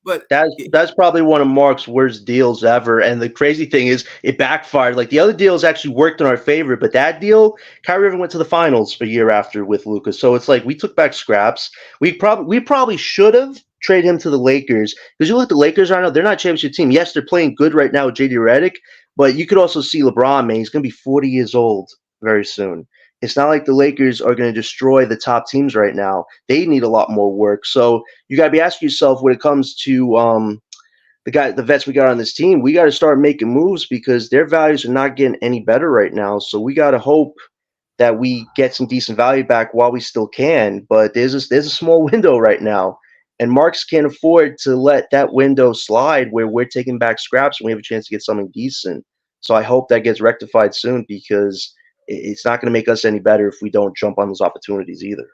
But that's probably one of Mark's worst deals ever. And the crazy thing is it backfired. Like the other deals actually worked in our favor, but that deal, Kyrie Irving went to the finals a year after with Luka. So it's like we took back scraps. We probably should have traded him to the Lakers because you look at the Lakers right now, they're not a championship team. Yes, they're playing good right now with JD Redick, but you could also see LeBron, man, he's going to be 40 years old very soon. It's not like the Lakers are going to destroy the top teams right now. They need a lot more work. So you got to be asking yourself when it comes to the vets we got on this team, we got to start making moves because their values are not getting any better right now. So we got to hope that we get some decent value back while we still can. But there's a small window right now, and Marks can't afford to let that window slide where we're taking back scraps and we have a chance to get something decent. So I hope that gets rectified soon because it's not going to make us any better if we don't jump on those opportunities either.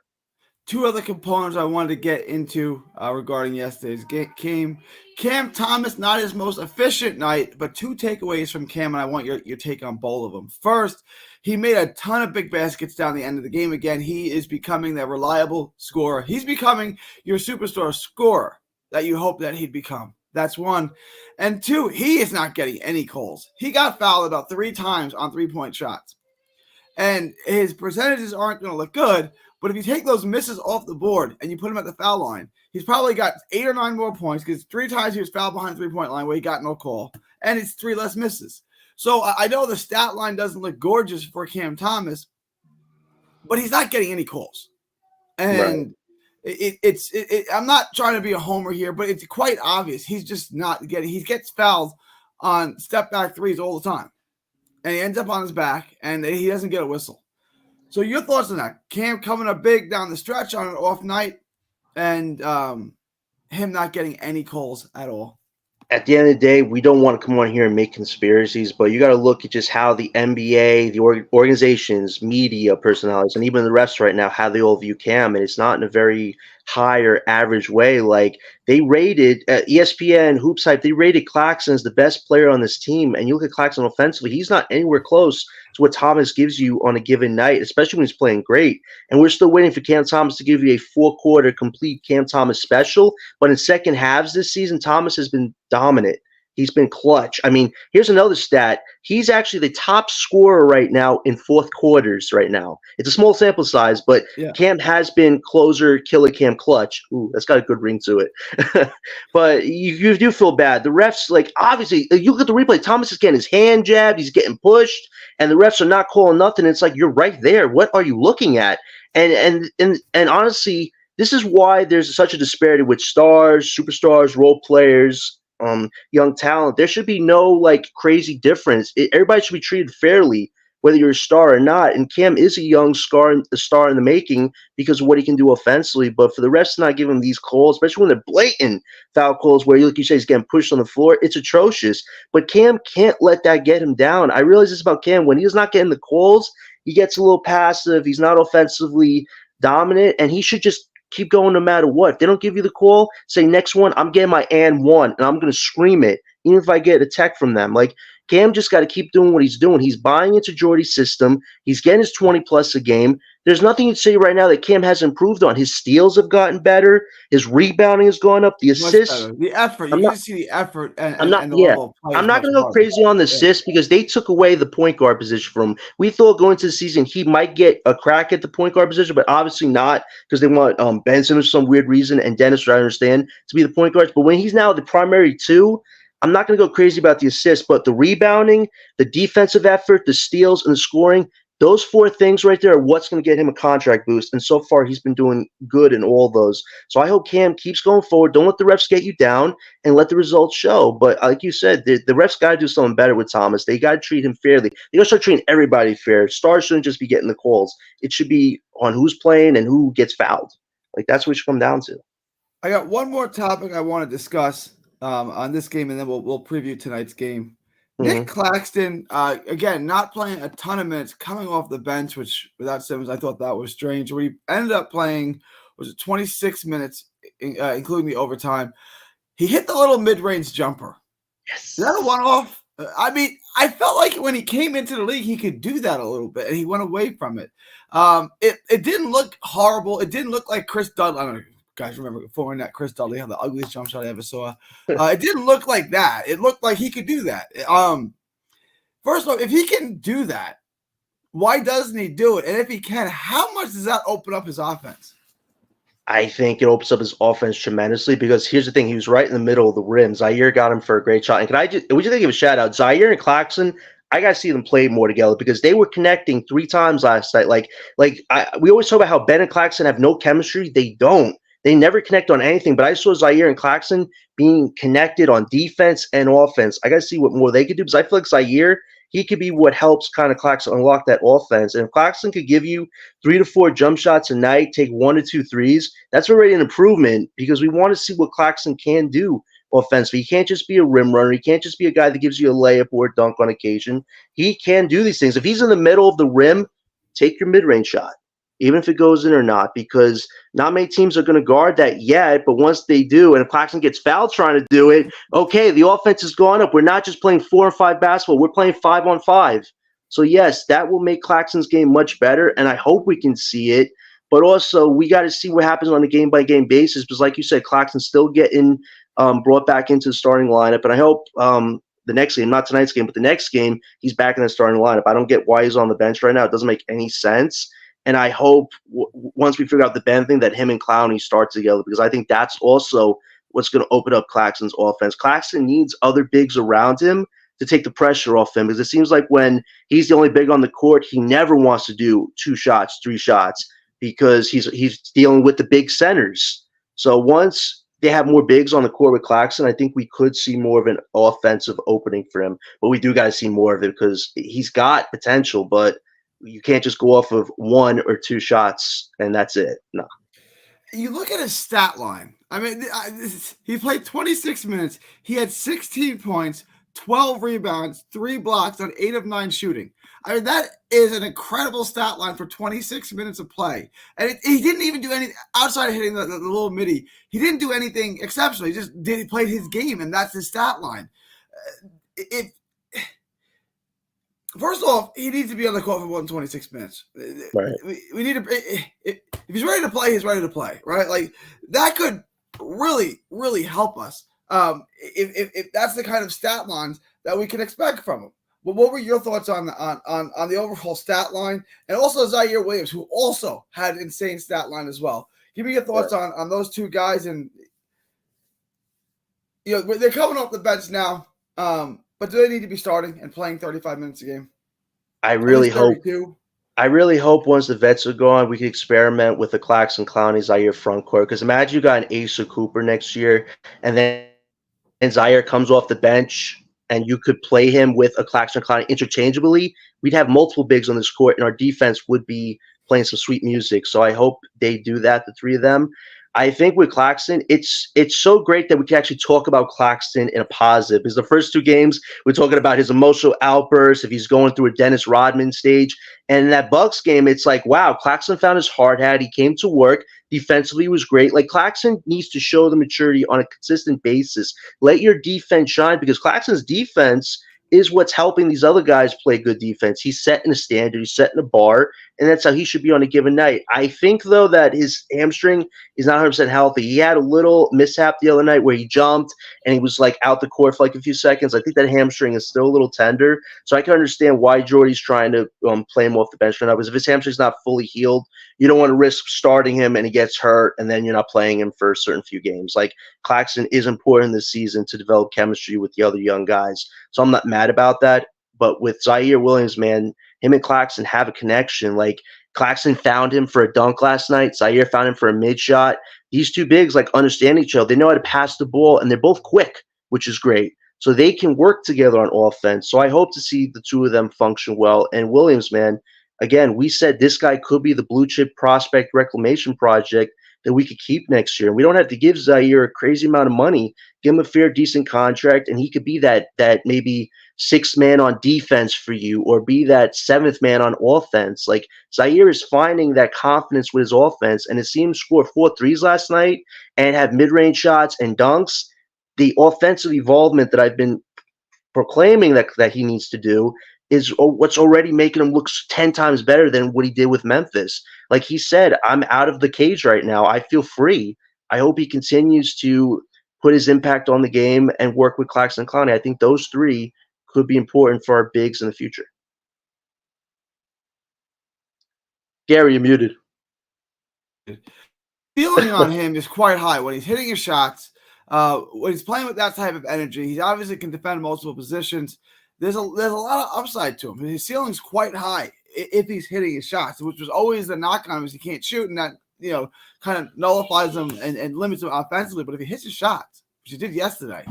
two other components I wanted to get into regarding yesterday's game. Cam Thomas, not his most efficient night, but two takeaways from Cam, and I want your take on both of them. First, he made a ton of big baskets down the end of the game. Again, he is becoming that reliable scorer. He's becoming your superstar scorer that you hope that he'd become. That's one. And two, he is not getting any calls. He got fouled about 3 times on 3-point shots. And his percentages aren't going to look good, but if you take those misses off the board and you put him at the foul line, he's probably got 8 or 9 more points because 3 times he was fouled behind the 3-point line where he got no call, and it's 3 less misses. So I know the stat line doesn't look gorgeous for Cam Thomas, but he's not getting any calls. And I'm not trying to be a homer here, but it's quite obvious he's just not getting. He gets fouled on step back threes all the time, and he ends up on his back, and he doesn't get a whistle. So your thoughts on that? Cam coming up big down the stretch on an off night, and him not getting any calls at all. At the end of the day, we don't want to come on here and make conspiracies, but you got to look at just how the NBA, the organizations, media personalities, and even the refs right now, how they all view Cam, and it's not in a very high or average way. Like they rated ESPN, Hoops Hype, they rated Claxton as the best player on this team, and you look at Claxton offensively, he's not anywhere close to what Thomas gives you on a given night, especially when he's playing great. And we're still waiting for Cam Thomas to give you a 4-quarter complete Cam Thomas special. But in second halves this season, Thomas has been dominant. He's been clutch. I mean, here's another stat. He's actually the top scorer right now in fourth quarters right now. It's a small sample size, but Cam has been closer, killer Cam clutch. Ooh, that's got a good ring to it. But you do feel bad. The refs, like, obviously, you look at the replay. Thomas is getting his hand jabbed. He's getting pushed, and the refs are not calling nothing. It's like, you're right there. What are you looking at? And honestly, this is why there's such a disparity with stars, superstars, role players, young talent. There should be no like crazy difference. Everybody should be treated fairly, whether you're a star or not. And Cam is a young star in the making because of what he can do offensively. But for the rest to not give him these calls, especially when they're blatant foul calls where, like you say, he's getting pushed on the floor, it's atrocious. But Cam can't let that get him down. I realize this about Cam. When he's not getting the calls, he gets a little passive. He's not offensively dominant, and he should just keep going no matter what. If they don't give you the call, say next one, I'm getting my and one, and I'm going to scream it, even if I get a tech from them. Like, Cam just got to keep doing what he's doing. He's buying into Jordy's system. He's getting his 20-plus a game. There's nothing you'd say right now that Cam has improved on. His steals have gotten better. His rebounding has gone up. The assists. The effort. You can see the effort and the level of play. I'm not going to go crazy on the assists because they took away the point guard position from him. We thought going into the season he might get a crack at the point guard position, but obviously not because they want Ben Simmons for some weird reason and Dennis, I understand, to be the point guards. But when he's now the primary two, I'm not going to go crazy about the assists, but the rebounding, the defensive effort, the steals, and the scoring, those 4 things right there are what's going to get him a contract boost. And so far, he's been doing good in all those. So I hope Cam keeps going forward. Don't let the refs get you down and let the results show. But like you said, the refs got to do something better with Thomas. They got to treat him fairly. They got to start treating everybody fair. Stars shouldn't just be getting the calls. It should be on who's playing and who gets fouled. Like, that's what it should come down to. I got one more topic I want to discuss on this game, and then we'll preview tonight's game. Nick Claxton, again, not playing a ton of minutes, coming off the bench, which without Simmons, I thought that was strange. Where he ended up playing, was it 26 minutes, including the overtime. He hit the little mid-range jumper. Yes. Is that a one-off? I mean, I felt like when he came into the league, he could do that a little bit, and he went away from it. It didn't look horrible. It didn't look like Chris Dudley. I don't know. Guys, remember before that Chris Dudley had the ugliest jump shot I ever saw. It didn't look like that. It looked like he could do that. First of all, if he can do that, why doesn't he do it? And if he can, how much does that open up his offense? I think it opens up his offense tremendously because here's the thing. He was right in the middle of the rim. Zaire got him for a great shot. And we just give a shout out. Zaire and Claxton, I got to see them play more together because they were connecting 3 times last night. We always talk about how Ben and Claxton have no chemistry. They don't. They never connect on anything, but I saw Zaire and Claxton being connected on defense and offense. I got to see what more they could do because I feel like Zaire, he could be what helps kind of Claxton unlock that offense. And if Claxton could give you 3 to 4 jump shots a night, take 1 to 2 threes, that's already an improvement because we want to see what Claxton can do offensively. He can't just be a rim runner. He can't just be a guy that gives you a layup or a dunk on occasion. He can do these things. If he's in the middle of the rim, take your mid-range shot. even if it goes in or not, because not many teams are going to guard that yet. But once they do, and if Claxton gets fouled trying to do it, okay, the offense has gone up. We're not just playing 4-on-5 basketball. We're playing 5-on-5. So, yes, that will make Claxton's game much better, and I hope we can see it. But also, we got to see what happens on a game-by-game basis because, like you said, Claxton's still getting brought back into the starting lineup. And I hope the next game, not tonight's game, but the next game, he's back in the starting lineup. I don't get why he's on the bench right now. It doesn't make any sense. And I hope once we figure out the Ben thing that him and Clowney start together because I think that's also what's going to open up Claxton's offense. Claxton needs other bigs around him to take the pressure off him because it seems like when he's the only big on the court, he never wants to do 2 shots, 3 shots because he's dealing with the big centers. So once they have more bigs on the court with Claxton, I think we could see more of an offensive opening for him. But we do got to see more of it because he's got potential, but you can't just go off of 1 or 2 shots and that's it. No. You look at his stat line. I mean, he played 26 minutes. He had 16 points, 12 rebounds, 3 blocks on 8 of 9 shooting. I mean, that is an incredible stat line for 26 minutes of play. And he didn't even do anything outside of hitting the little midi. He didn't do anything exceptional. He just played his game, and that's his stat line. First off, he needs to be on the court for 126 minutes. Right. We need to. If he's ready to play, he's ready to play. Right? Like that could really, really help us. If that's the kind of stat lines that we can expect from him. But what were your thoughts on the overall stat line, and also Zaire Williams, who also had an insane stat line as well? Give me your thoughts on those 2 guys, and they're coming off the bench now. But do they need to be starting and playing 35 minutes a game? I really hope once the vets are gone, we can experiment with the Claxton Clowney Zaire front court. Because imagine you got an Asa Cooper next year, and then Zaire comes off the bench, and you could play him with a Claxton Clowney interchangeably. We'd have multiple bigs on this court, and our defense would be playing some sweet music. So I hope they do that, the 3 of them. I think with Claxton, it's so great that we can actually talk about Claxton in a positive. Because the first 2 games, we're talking about his emotional outbursts, if he's going through a Dennis Rodman stage. And in that Bucks game, it's like, wow, Claxton found his hard hat. He came to work. Defensively was great. Like Claxton needs to show the maturity on a consistent basis. Let your defense shine because Claxton's defense is what's helping these other guys play good defense. He's setting a standard. He's setting a bar, and that's how he should be on a given night. I think, though, that his hamstring is not 100% healthy. He had a little mishap the other night where he jumped, and he was, like, out the court for, like, a few seconds. I think that hamstring is still a little tender, so I can understand why Jordy's trying to play him off the bench right now, because if his hamstring's not fully healed, you don't want to risk starting him and he gets hurt, and then you're not playing him for a certain few games. Like, Claxton is important this season to develop chemistry with the other young guys, so I'm not mad about that. But with Zaire Williams, man, him and Claxton have a connection. Like Claxton found him for a dunk last night. Zaire found him for a mid shot. These 2 bigs like understand each other. They know how to pass the ball, and they're both quick, which is great. So they can work together on offense. So I hope to see the 2 of them function well. And Williams, man, again, we said this guy could be the blue chip prospect reclamation project that we could keep next year. And we don't have to give Zaire a crazy amount of money. Give him a fair, decent contract, and he could be that maybe 6th man on defense for you, or be that 7th man on offense. Like Zaire is finding that confidence with his offense, and it seemed score 4 threes last night and have mid-range shots and dunks. The offensive evolvement that I've been proclaiming that he needs to do is what's already making him look 10 times better than what he did with Memphis. Like he said, I'm out of the cage right now. I feel free. I hope he continues to put his impact on the game and work with Claxton Clowney. I think those 3 could be important for our bigs in the future. Gary, you're muted. Feeling on him is quite high when he's hitting his shots. When he's playing with that type of energy, he obviously can defend multiple positions. There's a lot of upside to him. His ceiling's quite high if he's hitting his shots, which was always the knock on him is he can't shoot, and that kind of nullifies him and limits him offensively. But if he hits his shots, which he did yesterday,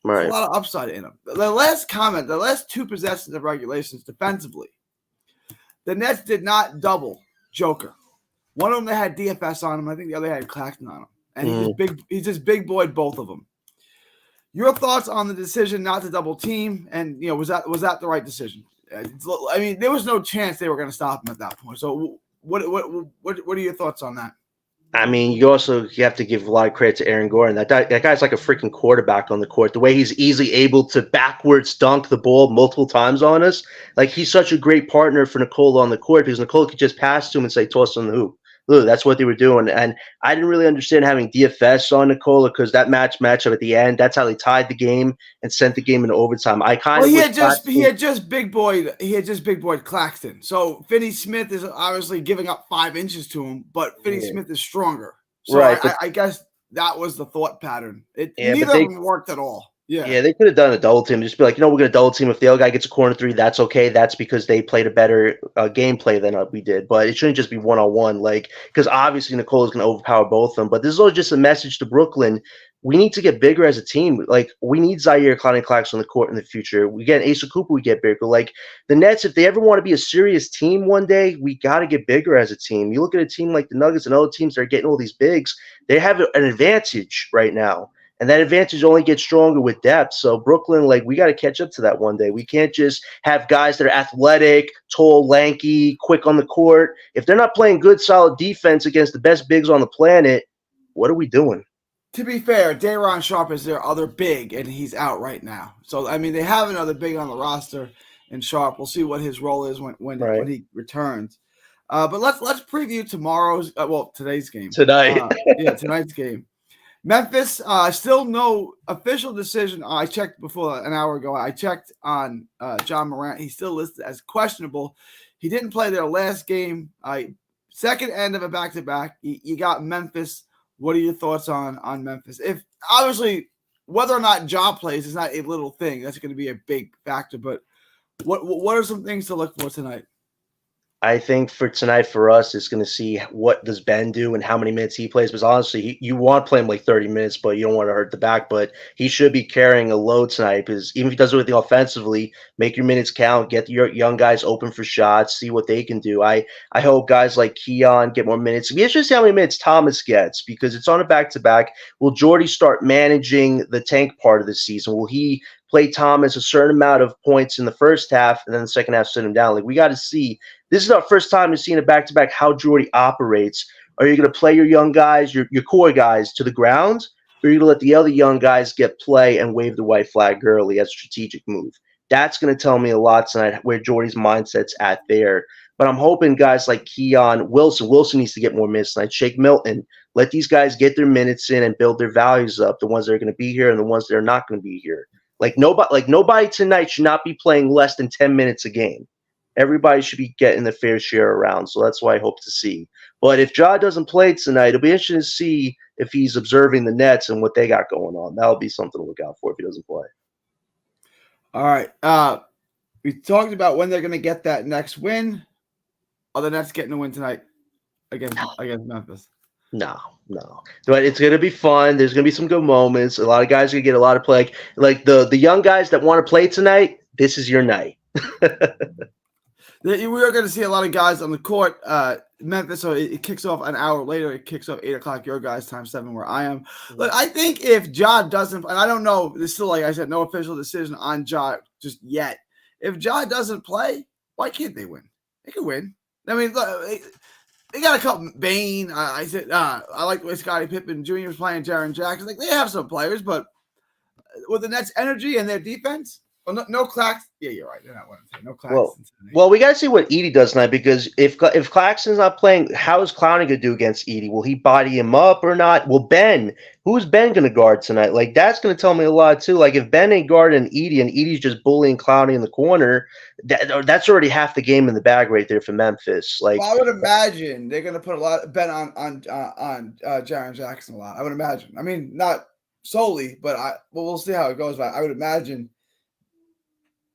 right, there's a lot of upside in him. The last 2 possessions of regulations defensively, the Nets did not double Joker. One of them they had DFS on him. I think the other had Claxton on him, and he's just big boyed both of them. Your thoughts on the decision not to double team, and was that the right decision? I mean, there was no chance they were going to stop him at that point. So, What are your thoughts on that? I mean, you have to give a lot of credit to Aaron Gordon. That guy's like a freaking quarterback on the court. The way he's easily able to backwards dunk the ball multiple times on us, like he's such a great partner for Nikola on the court because Nikola could just pass to him and say, "Toss on the hoop." Look, that's what they were doing, and I didn't really understand having DFS on Nikola because that matchup at the end, that's how they tied the game and sent the game into overtime. I kind of he had just big boy Claxton. So Finney Smith is obviously giving up 5 inches to him, but Finney Smith is stronger. So right, I guess that was the thought pattern. Neither of them worked at all. Yeah, they could have done a double team. Just be like, we're going to double team. If the other guy gets a corner 3, that's okay. That's because they played a better gameplay than we did. But it shouldn't just be one-on-one, because obviously Nicole is going to overpower both of them. But this is all just a message to Brooklyn. We need to get bigger as a team. Like, we need Zaire, Clowney, Claxton on the court in the future. We get Asa Cooper, we get bigger. Like, the Nets, if they ever want to be a serious team one day, we got to get bigger as a team. You look at a team like the Nuggets and other teams that are getting all these bigs, they have an advantage right now. And that advantage only gets stronger with depth. So Brooklyn, we got to catch up to that one day. We can't just have guys that are athletic, tall, lanky, quick on the court. If they're not playing good, solid defense against the best bigs on the planet, what are we doing? To be fair, Day'Ron Sharpe is their other big, and he's out right now. So, I mean, they have another big on the roster in Sharpe. We'll see what his role is when he returns. But let's preview today's game. Tonight's game. Memphis, still no official decision. I checked before an hour ago. I checked on John Morant. He's still listed as questionable. He didn't play their last game. Second end of a back-to-back. You got Memphis. What are your thoughts on Memphis? If obviously whether or not Ja plays is not a little thing. That's going to be a big factor. But what are some things to look for tonight? I think for tonight for us is going to see what does Ben do and how many minutes he plays. Because honestly, you want to play him 30 minutes, but you don't want to hurt the back. But he should be carrying a load tonight because even if he does everything offensively, make your minutes count, get your young guys open for shots, see what they can do. I hope guys like Keon get more minutes. We should see how many minutes Thomas gets because it's on a back-to-back. Will Jordy start managing the tank part of the season? Will he play Thomas a certain amount of points in the first half and then the second half sit him down? We got to see. This is our first time to see in a back-to-back how Jordy operates. Are you going to play your young guys, your core guys, to the ground, or are you going to let the other young guys get play and wave the white flag early as a strategic move? That's going to tell me a lot tonight where Jordy's mindset's at there. But I'm hoping guys like Keon, Wilson needs to get more minutes tonight. Shake Milton, let these guys get their minutes in and build their values up, the ones that are going to be here and the ones that are not going to be here. Nobody tonight should not be playing less than 10 minutes a game. Everybody should be getting the fair share around. So that's what I hope to see. But if Ja doesn't play tonight, it'll be interesting to see if he's observing the Nets and what they got going on. That'll be something to look out for if he doesn't play. All right. We talked about when they're going to get that next win. Are the Nets getting a win tonight against Memphis? No. But it's going to be fun. There's going to be some good moments. A lot of guys are going to get a lot of play. Like the young guys that want to play tonight, this is your night. We are going to see a lot of guys on the court. Memphis, so it kicks off an hour later. It kicks off 8 o'clock your guys' time, 7 where I am. Look, I think if Ja doesn't, and I don't know, there's still, like I said, no official decision on Ja just yet. If Ja doesn't play, why can't they win? They can win. I mean, look, they got a couple. Bane. I like the way Scottie Pippen Jr. was playing. Jaren Jackson. They have some players, but with the Nets' energy and their defense. Well, no Claxton. Yeah, you're right. They're not winning. No Claxton. Well, we got to see what Edey does tonight because if Claxton's not playing, how is Clowney going to do against Edey? Will he body him up or not? Who's Ben going to guard tonight? That's going to tell me a lot too. If Ben ain't guarding Edey and Edey's just bullying Clowney in the corner, that's already half the game in the bag right there for Memphis. I would imagine they're going to put a lot of Ben on Jaren Jackson a lot. I would imagine. I mean, not solely, but we'll see how it goes. But I would imagine.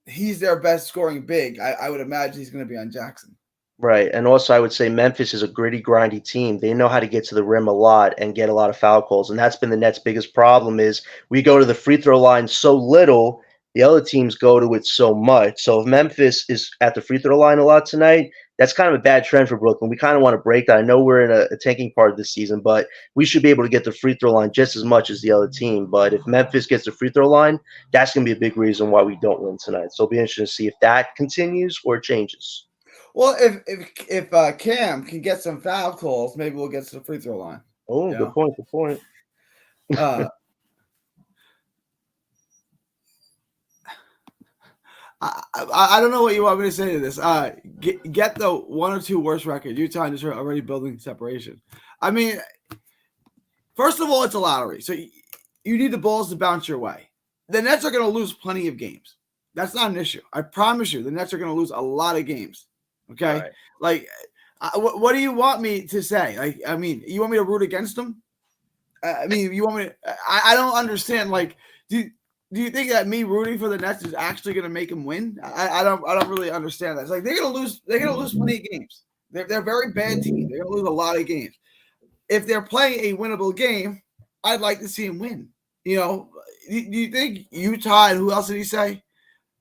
He's their best scoring big. I would imagine he's going to be on Jackson. Right. And also I would say Memphis is a gritty, grindy team. They know how to get to the rim a lot and get a lot of foul calls. And that's been the Nets' biggest problem is we go to the free throw line so little, the other teams go to it so much. So if Memphis is at the free throw line a lot tonight, that's kind of a bad trend for Brooklyn. We kind of want to break that. I know we're in a tanking part of the season, but we should be able to get the free throw line just as much as the other team. But if Memphis gets the free throw line, that's going to be a big reason why we don't win tonight. So it'll be interesting to see if that continues or changes. Well, if Cam can get some foul calls, maybe we'll get to the free throw line. Oh, You good know? point. Good point. Uh, I don't know what you want me to say to this. Get the 1 or 2 worst record. Utah and Detroit already building separation. I mean, first of all, it's a lottery, so you need the balls to bounce your way. The Nets are going to lose plenty of games. That's not an issue. I promise you, the Nets are going to lose a lot of games. Okay, Right. like, what do you want me to say? Like, I mean, you want me to root against them? I mean, you want me to? I don't understand. Like, do you think that me rooting for the Nets is actually going to make them win? I don't really understand that. It's like they're going to lose. They're going to lose plenty of games. They're a very bad team. They're going to lose a lot of games. If they're playing a winnable game, I'd like to see them win. You know, do you think Utah and who else did he say?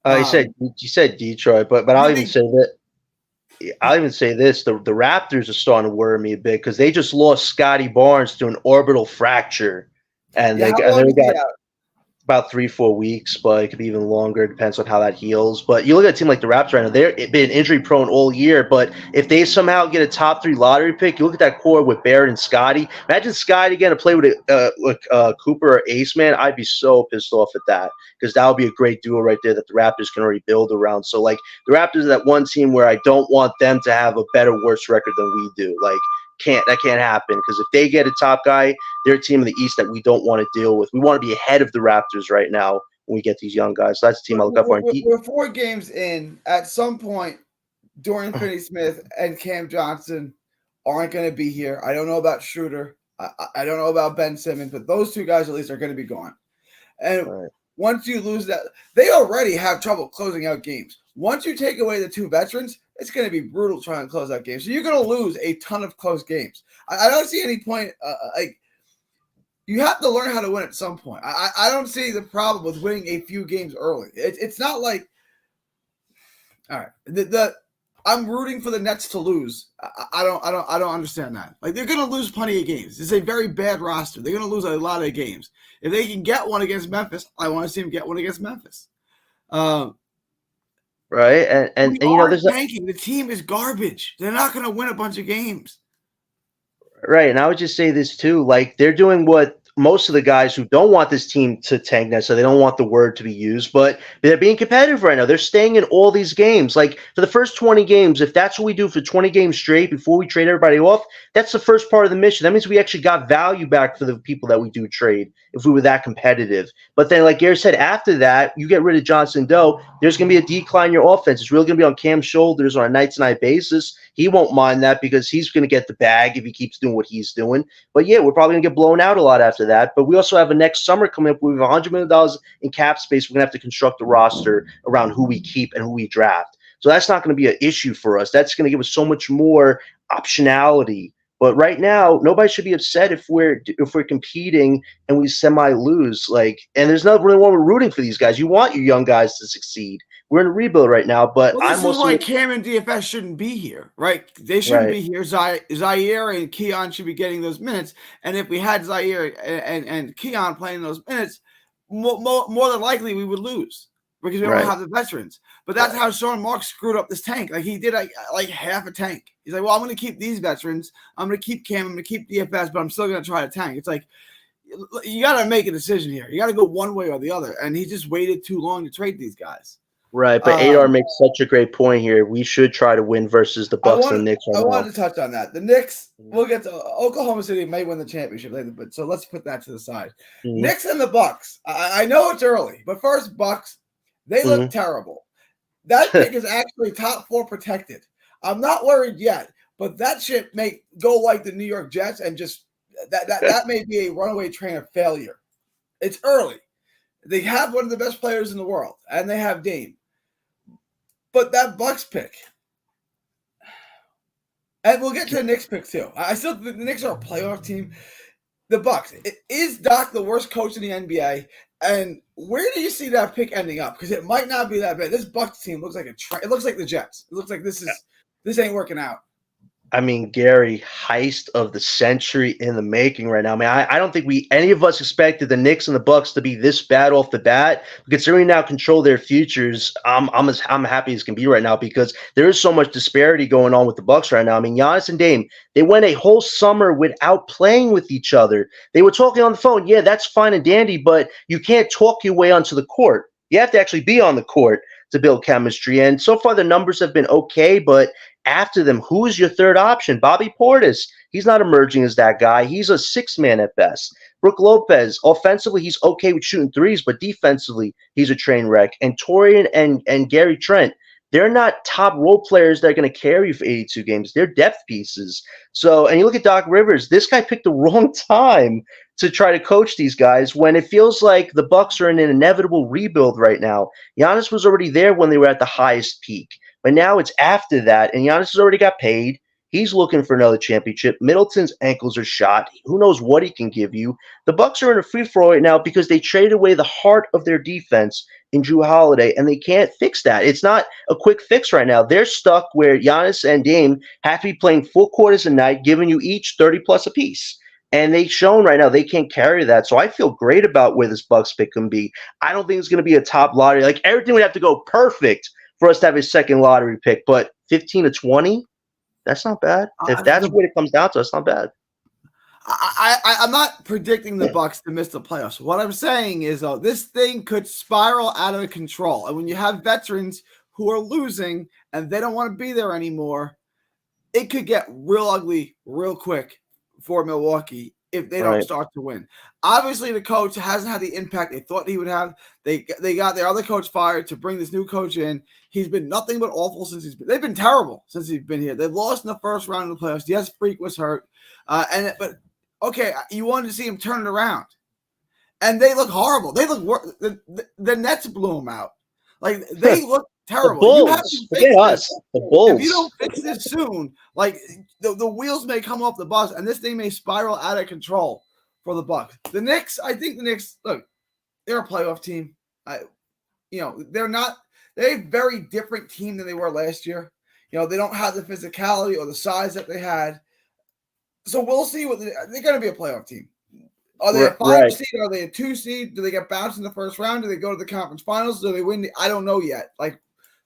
He said Detroit, but I'll even say that. I'll even say this: the Raptors are starting to worry me a bit because they just lost Scotty Barnes to an orbital fracture, and Yeah, they how long is he got out? about 3-4 weeks, but it could be even longer. It depends on how that heals. But you look at a team like the Raptors right now; they've been injury prone all year. But if they somehow get a top 3 lottery pick, you look at that core with Barrett and Scotty. Imagine Scotty getting to play with Cooper or Ace Man. I'd be so pissed off at that because that would be a great duo right there that the Raptors can already build around. So like the Raptors are that one team where I don't want them to have a better, worse record than we do. Like that can't happen because if they get a top guy, they're a team in the East that we don't want to deal with. We want to be ahead of the Raptors right now when we get these young guys. So that's the team I look out for. We're 4 games in. At some point, Dorian Finney-Smith and Cam Johnson aren't going to be here. I don't know about Schroeder. I don't know about Ben Simmons, but those 2 guys at least are going to be gone. And once you lose that, they already have trouble closing out games. Once you take away the 2 veterans, it's going to be brutal trying to close out games. So you're going to lose a ton of close games. I don't see any point. You have to learn how to win at some point. I don't see the problem with winning a few games early. It's not like, all right, I'm rooting for the Nets to lose. I don't understand that. Like they're going to lose plenty of games. It's a very bad roster. They're going to lose a lot of games. If they can get one against Memphis, I want to see them get one against Memphis. Right, and you know, there's tanking. The team is garbage. They're not going to win a bunch of games. Right, and I would just say this too: like they're doing what most of the guys who don't want this team to tank now, so they don't want the word to be used, but they're being competitive right now. They're staying in all these games. Like for the first 20 games, if that's what we do for 20 games straight before we trade everybody off, that's the first part of the mission. That means we actually got value back for the people that we do trade if we were that competitive. But then, like Gary said, after that, you get rid of Johnson Doe, there's going to be a decline in your offense. It's really going to be on Cam's shoulders on a night-to-night basis. He won't mind that because he's going to get the bag if he keeps doing what he's doing. But yeah, we're probably going to get blown out a lot after that. But we also have a next summer coming up. We have $100 million in cap space. We're going to have to construct a roster around who we keep and who we draft. So that's not going to be an issue for us. That's going to give us so much more optionality. But right now, nobody should be upset if we're competing and we semi lose. Like, and there's not really one we're rooting for these guys. You want your young guys to succeed. We're in a rebuild right now, but this is why Cam and DFS shouldn't be here, right? They shouldn't be here. Zaire and Keon should be getting those minutes. And if we had Zaire and Keon playing those minutes, more than likely we would lose because we don't have the veterans. But that's how Sean Marks screwed up this tank. Like he did like half a tank. He's like, well, I'm going to keep these veterans. I'm going to keep Cam. I'm going to keep DFS, but I'm still going to try to tank. It's like you got to make a decision here. You got to go one way or the other. And he just waited too long to trade these guys. Right, but Adar makes such a great point here. We should try to win versus the Bucks and the Knicks. I wanted to touch on that. The Knicks, we'll get to Oklahoma City may win the championship later, but so let's put that to the side. Knicks and the Bucks. I know it's early, but first Bucks, they look terrible. That pick is actually top 4 protected. I'm not worried yet, but that shit may go like the New York Jets and just that may be a runaway train of failure. It's early. They have one of the best players in the world, and they have Dame. But that Bucks pick, and we'll get to the Knicks pick too. I still think the Knicks are a playoff team. The Bucks, is Doc the worst coach in the NBA? And where do you see that pick ending up? Because it might not be that bad. This Bucks team looks like it looks like the Jets. It looks like this ain't working out. I mean, Gary, heist of the century in the making right now. I mean, I don't think any of us expected the Knicks and the Bucks to be this bad off the bat. Considering now control their futures, I'm happy as can be right now because there is so much disparity going on with the Bucks right now. I mean, Giannis and Dame, they went a whole summer without playing with each other. They were talking on the phone. Yeah, that's fine and dandy, but you can't talk your way onto the court. You have to actually be on the court to build chemistry. And so far, the numbers have been okay, but after them, who is your third option? Bobby Portis. He's not emerging as that guy. He's a six-man at best. Brook Lopez, offensively, he's okay with shooting threes, but defensively, he's a train wreck. And Torian and Gary Trent, they're not top role players that are going to carry you for 82 games. They're depth pieces. So, and you look at Doc Rivers, this guy picked the wrong time to try to coach these guys when it feels like the Bucks are in an inevitable rebuild right now. Giannis was already there when they were at the highest peak. But now it's after that, and Giannis has already got paid. He's looking for another championship. Middleton's ankles are shot. Who knows what he can give you? The Bucks are in a free for all right now because they traded away the heart of their defense in Drew Holiday, and they can't fix that. It's not a quick fix right now. They're stuck where Giannis and Dame have to be playing 4 quarters a night, giving you each 30 plus apiece. And they've shown right now they can't carry that. So I feel great about where this Bucks pick can be. I don't think it's going to be a top lottery. Like everything would have to go perfect for us to have a second lottery pick, but 15 to 20, that's not bad. If that's what it comes down to, it's not bad. I'm not predicting the Bucks to miss the playoffs. What I'm saying is, this thing could spiral out of control. And when you have veterans who are losing and they don't want to be there anymore, it could get real ugly real quick for Milwaukee if they don't start to win. Obviously, the coach hasn't had the impact they thought he would have. They got their other coach fired to bring this new coach in. He's been nothing but awful since they've been terrible since he's been here. They've lost in the first round of the playoffs. Yes, Freak was hurt. But okay, you wanted to see him turn it around. And they look horrible. They look the Nets blew them out. Like they look terrible. The Bulls. Forget us. The Bulls. If you don't fix this soon, like the wheels may come off the bus and this thing may spiral out of control for the Bucks. The Knicks, I think the Knicks, look, they're a playoff team. They're a very different team than they were last year. They don't have the physicality or the size that they had. So we'll see they're going to be a playoff team. Are they a 5 seed? Are they a 2 seed? Do they get bounced in the first round? Do they go to the conference finals? Do they win? I don't know yet. Like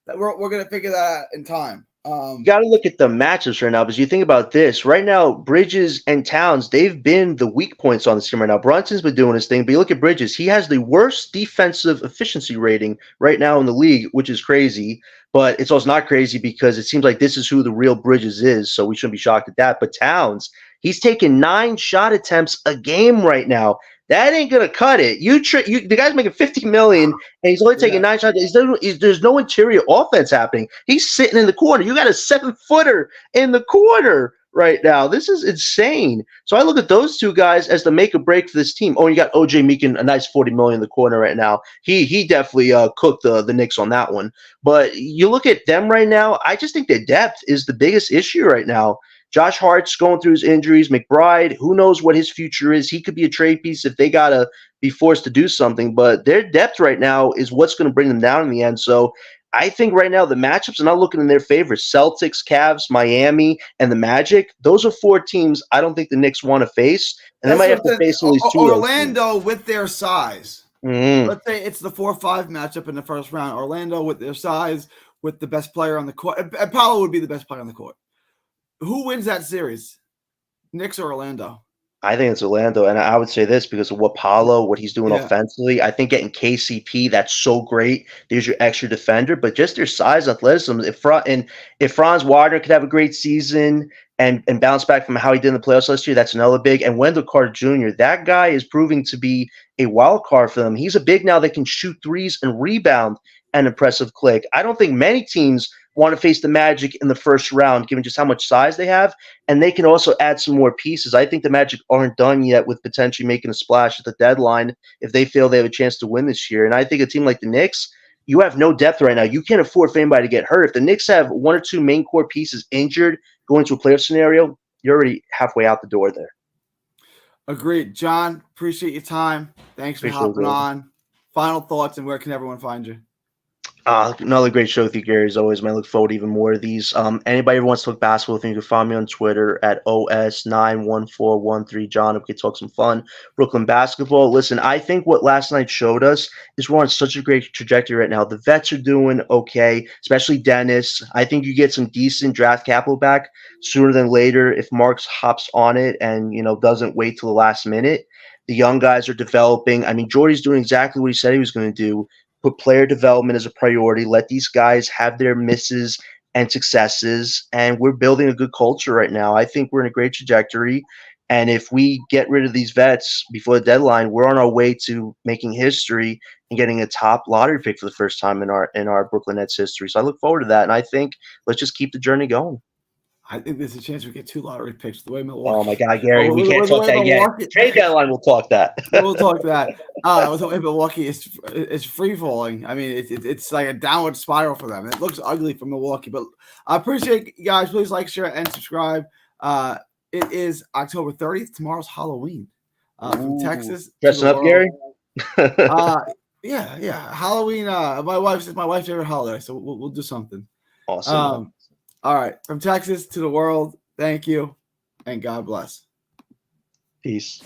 we're going to figure that out in time. You got to look at the matchups right now because you think about this right now. Bridges and Towns, they've been the weak points on this team right now. Brunson's been doing his thing, but you look at Bridges, he has the worst defensive efficiency rating right now in the league, which is crazy. But it's also not crazy because it seems like this is who the real Bridges is, so we shouldn't be shocked at that. But Towns, he's taking 9 shot attempts a game right now. That ain't gonna cut it. The guy's making $50 million, and he's only taking 9 shots. There's no interior offense happening. He's sitting in the corner. You got a 7-footer in the corner right now. This is insane. So I look at those two guys as the make or break for this team. Oh, and you got OJ making a nice $40 million in the corner right now. He definitely cooked the Knicks on that one. But you look at them right now. I just think their depth is the biggest issue right now. Josh Hart's going through his injuries. McBride, who knows what his future is? He could be a trade piece if they got to be forced to do something. But their depth right now is what's going to bring them down in the end. So I think right now the matchups are not looking in their favor. Celtics, Cavs, Miami, and the Magic. Those are 4 teams I don't think the Knicks want to face. And they might have to face at least 2 Orlando with their size. Mm-hmm. Let's say it's the 4-5 matchup in the first round. Orlando with their size, with the best player on the court. And Paolo would be the best player on the court. Who wins that series? Knicks or Orlando? I think it's Orlando, and I would say this because of what he's doing offensively. I think getting KCP, that's so great. There's your extra defender, but just their size, athleticism. If Franz Wagner could have a great season and bounce back from how he did in the playoffs last year, that's another big. And Wendell Carter Jr., that guy is proving to be a wild card for them. He's a big now that can shoot threes and rebound an impressive click. I don't think many teams want to face the Magic in the first round, given just how much size they have, and they can also add some more pieces. I think the Magic aren't done yet with potentially making a splash at the deadline if they feel they have a chance to win this year. And I think a team like the Knicks, you have no depth right now. You can't afford for anybody to get hurt. If the Knicks have 1 or 2 main core pieces injured going to a playoff scenario, you're already halfway out the door there. Agreed. John, appreciate your time. Thanks for hopping on. Final thoughts and where can everyone find you? Another great show with you, Gary, as always. Man, I look forward to even more of these. Anybody who wants to talk basketball with me, you can find me on Twitter at OS91413. John, if we could talk some fun Brooklyn basketball. Listen, I think what last night showed us is we're on such a great trajectory right now. The vets are doing okay, especially Dennis. I think you get some decent draft capital back sooner than later if Marks hops on it and doesn't wait till the last minute. The young guys are developing. I mean, Jordy's doing exactly what he said he was going to do. Put player development as a priority. Let these guys have their misses and successes. And we're building a good culture right now. I think we're in a great trajectory. And if we get rid of these vets before the deadline, we're on our way to making history and getting a top lottery pick for the first time in our Brooklyn Nets history. So I look forward to that. And I think let's just keep the journey going. I think there's a chance we get 2 lottery picks the way Milwaukee. Oh my God, Gary, we can't talk that yet. Trade deadline, we'll talk that. We'll talk that. With the way Milwaukee is free falling. I mean, it's like a downward spiral for them. It looks ugly for Milwaukee, but I appreciate you guys. Please like, share, and subscribe. It is October 30th. Tomorrow's Halloween. From Texas. Dressing up, Gary? Yeah. Halloween. My wife's favorite holiday, so we'll do something. Awesome. All right. From Texas to the world, thank you, and God bless. Peace.